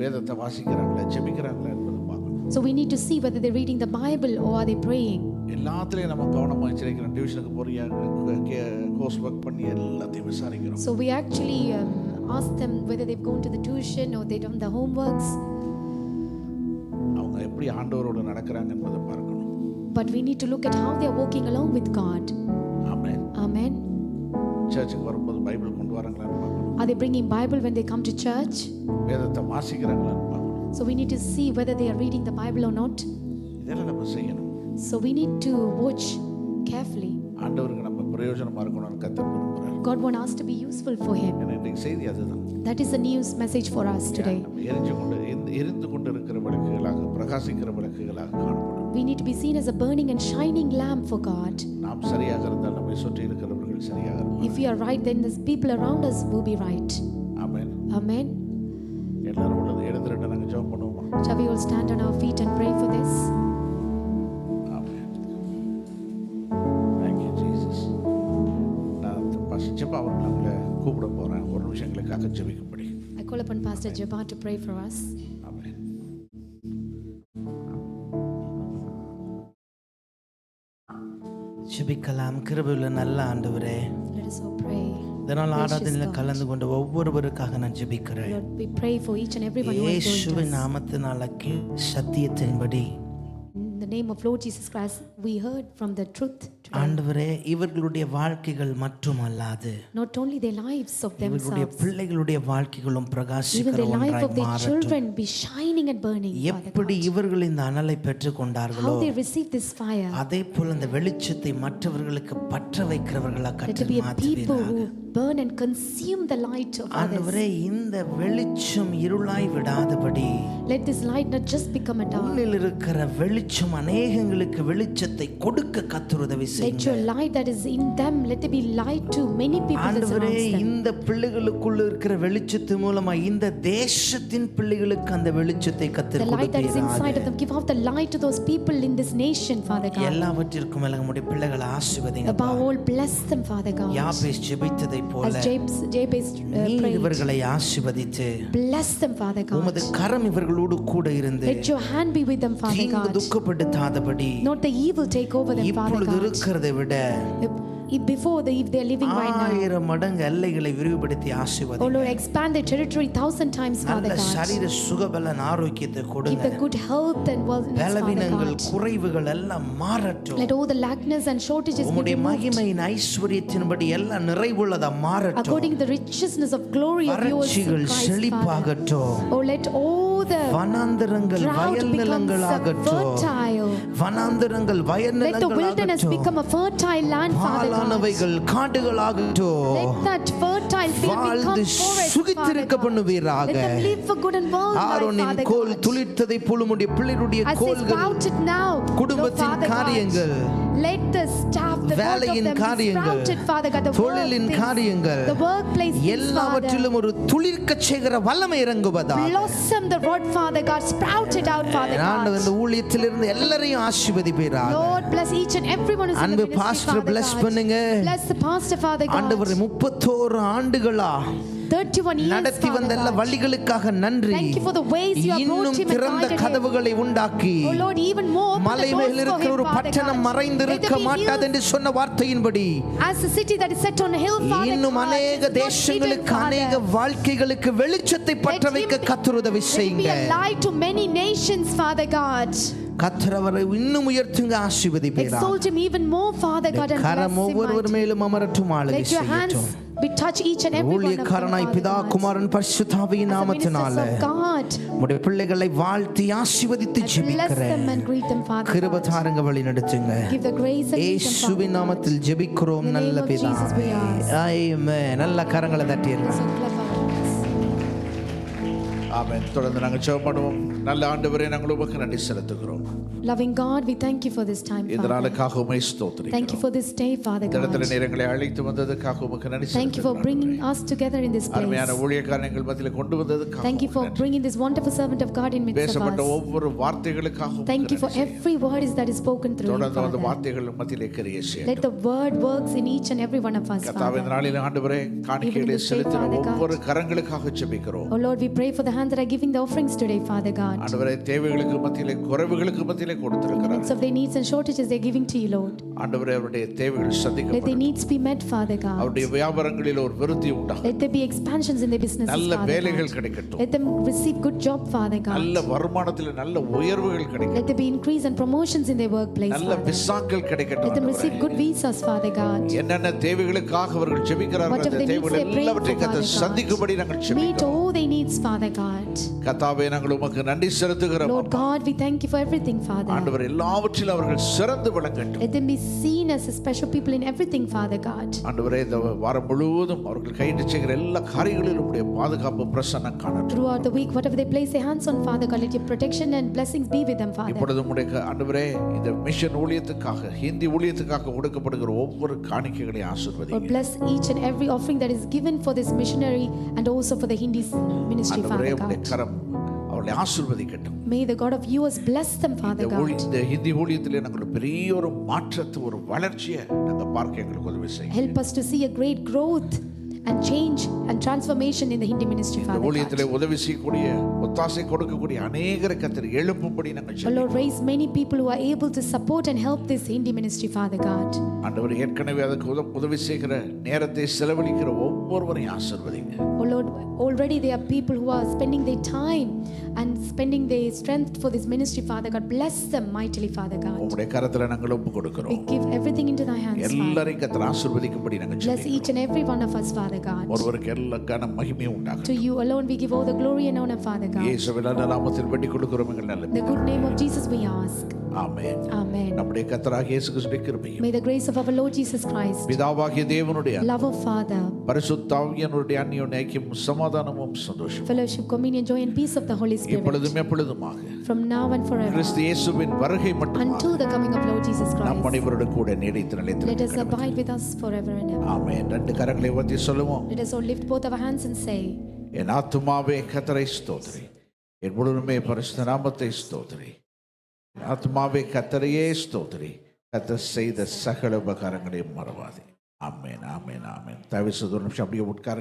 வேதத்தை வாசிக்கிறாங்களா, ஜெபிக்கிறாங்களா என்பதை பார்க்கணும். So we need to see whether they're reading the Bible or are they praying. எல்லாத்துலயும் நம்ம கவனமா வச்சிருக்கிறோம். டியூஷனுக்கு போறியா, கோர்ஸ் ஒர்க் பண்ணி எல்லாத்தையும் விசாரிக்கிறோம். So we actually ask them whether they've gone to the tuition or they've done the homeworks. அவங்க எப்படி ஆண்டவரோடு நடக்கிறாங்க என்பதை பார்க்கணும். But we need to look at how they are walking along with God. Amen. Amen. சர்ச்சுக்கு வரும்போது Bible கொண்டு வராங்களான்னு பார்க்கணும். Are they bringing Bible when they come to church? வேதத்தை வாசிக்கிறாங்களான்னு பார்க்கணும். So we need to see whether they are reading the Bible or not. இதெல்லாம் நம்ம செய்யணும். So we need to watch carefully. ஆண்டவருக்கு நம்ம பிரயோஜனமா இருக்கணும்னு கர்த்தர் விரும்புறார். God wants us to be useful for Him. இன்றைக்கு செய்தி அதுதான். That is the news message for us today. நம்ம எரிந்து கொண்டு இருக்கிற விளக்குகளாக, பிரகாசிக்கிற விளக்குகளாக காணப்படும். We need to be seen as a burning and shining lamp for God. நாம் சரியாக இருந்தால் நம்மை சுற்றி இருக்கிறவர்கள் சரியாக இருப்பார்கள். If we are right, then the people around us will be right. Amen. Amen. எல்லாரும் எழுந்திரட்ட நாங்கள் ஜெபம் பண்ணுவோமா? Shall we all stand on our feet and pray for this? Amen. Thank you Jesus. நான் பாஸ்டர் ஜெபா அவர்களை கூப்பிட போறேன். ஒரு நிமிஷம் எங்களுக்காக ஜெபிக்கும்படி. I call upon Pastor Jabbar to pray for us. ஆமென். ஜெபிக்கலாம். கிருபையுள்ள நல்ல ஆண்டவரே, Let us all pray. இதனால் ஆராதனையில் கலந்து கொண்ட ஒவ்வொருவருக்காக நான் ஜெபிக்கிறேன். Lord, we pray for each and everyone who has joined இயேசுவின் us. நாமத்தினால சத்தியத்தின்படி In the name of Lord Jesus Christ, we heard from the truth today. ஆண்டவரே, இவர்களுடைய வாழ்க்கைகள் மட்டுமல்லாது Not only their lives of இவர்களுடைய themselves, பிள்ளைகளுடைய வாழ்க்கைகளும் even பிரகாசிக்கிற the life ஒன்றாய் of their மாறட்டும். children be shining and burning. Father எப்படி God. இவர்கள் இந்த அனலை பெற்றுக் கொண்டார்களோ How they receive this fire. அதே போல இந்த வெளிச்சத்தை மற்றவர்களுக்கு பற்ற வைக்கிறவர்களா Let there கர்த்தர் be a people மாற்றுவீராக. who burn and consume the light of others. ஆண்டவரே, இந்த வெளிச்சம் இருளாய் விடாதபடி Let this light not just become a dark. உன்னில் இருக்கிற வெளிச்சம் அநேகங்களுக்கு வெளிச்சத்தை கொடுக்க கர்த்தர் உதவி Let செய்யுங்க. your light that is in them, let there be light to many people that ஆண்டவரே, surrounds them. இந்த பிள்ளைகளுக்குள்ள இருக்கிற வெளிச்சத்து மூலமா இந்த தேசத்தின் பிள்ளைகளுக்கு அந்த வெளிச்சத்தை கர்த்தர் The light that is inside of கொடுப்பீராக. them, give out the light to those people in this nation, Father God. எல்லாவற்றிற்கும் மேல நம்முடைய பிள்ளைகளை ஆசீர்வதிங்க. Above all, bless them, Father God. யாபேஸ் ஜெபித்ததை போல As Jabez நீர் prayed, இவர்களை ஆசீர்வதித்து bless them, Father God. உமது கரம் இவர்களோடு கூட இருந்து Let your hand be with them, Father தீங்கு God. துக்கப்படுத்தாதபடி Not the evil take over them, Father இப்பொழுது God. இருக்கிறதை விட Before if they are living right now. 1000 மடங்கு எல்லைகளை விரிவுபடுத்தி Oh ஆசீர்வதிங்க. Lord, expand their territory 1,000 times, Father நல்ல God. சரீர சுகபலன் ஆரோக்கியத்தை Give கொடுங்க. the good health and wellness, Father பலவீனங்கள் God. குறைவுகள் எல்லாம் மாறட்டும். Let all the lackness and shortages be உம்முடைய removed. மகிமையின் ஐஸ்வரியத்தின்படி எல்லாம் நிறைவுள்ளதா மாறட்டும். According to the richness of glory of yours in வறட்சிகள் Christ, Father. செழிப்பாகட்டும். Oh, let all the வனாந்தரங்கள் drought வயல் becomes நிலங்களாகட்டும். fertile. வனாந்தரங்கள் வயல் Let the wilderness நிலங்களாகட்டும். become a fertile land, Father God. பாலானவைகள் காடுகளாகட்டும். Let that fertile field become வாழ்ந்து forest, சுகித்திருக்க Father God. பண்ணுவீராக. Let them live for good and well life, ஆரோனின் Father கோல் God. துளிர்த்ததை போல உம்முடைய பிள்ளைகளுடைய As they கோல்கள் sprouted now, Lord குடும்பத்தின் Father God, காரியங்கள், let the staff, the work of வேலையின் them be காரியங்கள், sprouted, Father God, the தொழிலின் work காரியங்கள், things, the workplace things, Father. எல்லாவற்றிலும் ஒரு துளிர்க்க செய்கிற வல்லமை இறங்குவதாக. Blossom the rod, Father God, sprout it out, Father ஆண்டவர் God. இந்த ஊழியத்திலிருந்து எல்லாரையும் ஆசீர்வதிப்பீராக. Lord, bless each and everyone who's in the அன்பு ministry, pastor Father bless God. பண்ணுங்க. Bless the pastor, Father God. ஆண்டவர் 31 ஆண்டுகளா 31 years, நடத்தி வந்த Father எல்லா God. வழிகளுக்காக நன்றி. Thank you for the ways you have brought இன்னும் him and திறந்த guided him. கதவுகளை உண்டாக்கி Oh Lord, even more open மலை the doors மேல் for இருக்கிற him, ஒரு Father பட்டணம் God. மறைந்திருக்க Let there be மாட்டாது hills என்று சொன்ன வார்த்தையின்படி as a city that is set on a hill, Father இன்னும் God. அநேக It's not hidden, தேசங்களுக்கு Father. அநேக வாழ்க்கைகளுக்கு வெளிச்சத்தை பற்ற வைக்க கர்த்தர் உதவி Let him be செய்யுங்க. a light to many nations, Father God. கர்த்தர் அவரை இன்னும் உயர்த்துங்க, ஆசீர்வதிப்பீராக. Exalt him even more, Father God, and bless garam him ஒவ்வொருவர் mightily. மேலும் அமரட்டும், ஆளுகை Let your hands செய்யட்டும். be touch each and every one of them, ஊழியக்காரனாய் Father பிதா God. குமாரன் பரிசுத்தாவியின் As the நாமத்தினால ministers of God, உம்முடைய பிள்ளைகளை வாழ்த்தி ஆசீர்வதித்து I bless them ஜெபிக்கிறேன். and greet them, Father கிருபை God. தாருங்க, வழி நடத்துங்க. Give the grace and wisdom, Father இயேசுவின் God. நாமத்தில் ஜெபிக்கிறோம் In the நல்ல name of Jesus we பிதாவே. ask. ஆமென். நல்ல கரங்களை தட்டிடுங்க. So clap our hands. ஆமென். தொடர்ந்து நாங்கள் ஜெபம் பண்ணுவோம். நல்ல ஆண்டவரே, நாங்கள் உமக்கு நன்றி செலுத்துகிறோம். Loving God, we thank you for this time, இந்த Father. நாளுக்காக உம்மை Thank you ஸ்தோத்திரிக்கிறோம். for this day, Father இந்த இடத்துல God. நேரங்களை அழைத்து வந்ததுக்காக உமக்கு நன்றி Thank you for செலுத்துகிறோம். bringing us together in this அருமையான place. ஊழியக்காரர்கள் மத்தியிலே கொண்டு வந்ததுக்காக Thank you for உமக்கு நன்றி. bringing this wonderful servant of God in midst of பேசப்பட்ட us. ஒவ்வொரு வார்த்தைகளுக்காக உமக்கு Thank you for நன்றி. every word that is spoken through him, தொடர்ந்து அந்த Father. வார்த்தைகள் மத்தியிலே கிரியை Let செய்யட்டும். the word works in each and every one of us, கர்த்தாவே, இந்த Father. நாளில் ஆண்டவரே காணிக்கைகளை this day, செலுத்தின Father God. ஒவ்வொரு கரங்களுக்காக ஜெபிக்கிறோம். Oh Lord, we pray for the hands that are giving the offerings today, Father God. ஆண்டவரே, தேவைகளுக்கு மத்தியிலே குறைவுகளுக்கு மத்தியிலே In the கொடுத்திருக்கிறார். midst of their needs and shortages, they're giving to you, Lord. ஆண்டவரே, அவருடைய தேவைகள் Let their சந்திக்கப்படும். needs be met, Father God. அவருடைய வியாபாரங்களில் ஒரு விருத்தி உண்டாகும். Let there be expansions in their businesses, நல்ல Father வேலைகள் God. கிடைக்கட்டும். Let them receive good job, Father God. நல்ல வருமானத்தில் நல்ல உயர்வுகள் கிடைக்கட்டும். Let there be increase and promotions in their workplace, நல்ல Father. விசாக்கள் கிடைக்கட்டும். Let them receive ஆண்டவரே, good visas, Father God. என்னென்ன தேவைகளுக்காக அவர்கள் ஜெபிக்கிறார்கள் Whatever அந்த they needs, தேவைகள் they pray எல்லாவற்றையும் for, கர்த்தர் Father God. சந்திக்கும்படி நாங்கள் Meet ஜெபிக்கிறோம். all their needs, Father God. கர்த்தாவே, நாங்கள் உமக்கு நன்றி செலுத்துகிறோம். Lord God, we thank you for everything, Father. ஆண்டவர் எல்லாவற்றிலும் அவர்கள் சிறந்து விளங்கட்டும். Let them be seen as a special people in everything, Father God. ஆண்டவரே, இந்த வாரம் முழுவதும் அவர்கள் கையிட்டு செய்கிற எல்லா காரியங்களிலும் உம்முடைய பாதுகாப்பு பிரசன்னம் காணட்டும். Throughout the week, whatever they place their hands on, Father God, let your protection and blessings be with them, Father. இப்பொழுது உம்முடைய ஆண்டவரே, இந்த மிஷன் ஊழியத்துக்காக ஹிந்தி ஊழியத்துக்காக கொடுக்கப்படுகிற ஒவ்வொரு காணிக்கைகளை Lord, ஆசீர்வதிங்க. bless each and every offering that is given for this missionary and also for the Hindi ministry, ஆண்டவரே, Father உம்முடைய God. கரம் அவர்களை ஆசீர்வதிக்கட்டும். May the God of yours bless them, Father God. இந்த ஹிந்தி ஊழியத்திலே நாங்கள் பெரிய ஒரு மாற்றத்தை ஒரு வளர்ச்சியை நாங்கள் பார்க்க எங்களுக்கு உதவி செய்யும். Help us to see a great growth and change and transformation in the Hindi ministry, இந்த Father ஊழியத்திலே God. உதவி செய்யக்கூடிய ஒத்தாசை கொடுக்கக்கூடிய அநேகரை கர்த்தர் எழுப்பும்படி நாங்கள் Oh ஜெபிக்கிறோம். Lord, raise many people who are able to support and help this Hindi ministry, Father God. ஆண்டவர், ஏற்கனவே அதுக்கு உதவி செய்கிற நேரத்தை செலவழிக்கிற ஒவ்வொருவரையும் ஆசீர்வதிங்க. Oh Lord, already there are people who are spending their time and spending their strength for this ministry, Father God. Bless them mightily, Father God. உம்முடைய கரத்துல நாங்கள் ஒப்பு We கொடுக்கிறோம். give everything into thy hands, Father. எல்லாரையும் கர்த்தர் ஆசீர்வதிக்கும்படி நாங்கள் Bless ஜெபிக்கிறோம். each and every one of us, Father God. ஒருவருக்கு எல்லா கன மகிமையும் To உண்டாகட்டும். you alone we give all the glory and honor, Father God. இயேசுவின் நல்ல நாமத்தில் வேண்டிக் கொடுக்கிறோம் எங்கள் நல்ல In the good name of Jesus we ask. Amen. Amen. நம்முடைய கர்த்தராகிய இயேசு கிறிஸ்துவின் கிருபையும் May the grace of our Lord Jesus Christ, பிதாவாகிய தேவனுடைய love of Father, பரிசுத்த ஆவியானவருடைய அந்யோன்ய ஐக்கியமும் சமாதானமும் சந்தோஷம் fellowship, communion, joy and peace of the Holy Spirit இப்பொழுதும் எப்பொழுதுமாக from now and forever கிறிஸ்து இயேசுவின் வருகை மட்டும் until the coming of Lord Jesus நம் Christ. அனைவரோடு கூட நீடித்து Let us நிலைத்து abide with us forever and ever. ஆமென். ரெண்டு கரங்களை உயர்த்தி சொல்லுவோம். Let us all lift both our hands and say, என் ஆத்துமாவே கர்த்தரை ஸ்தோத்திரி, என் முழுமே பரிசுத்த நாமத்தை ஸ்தோத்திரி. என் ஆத்துமாவே கர்த்தரையே ஸ்தோத்திரி, கர்த்தர் செய்த சகல உபகாரங்களையும் மறவாதே. ஆமென், ஆமென், ஆமென். தயவு செய்து ஒரு நிமிஷம் அப்படியே உட்கார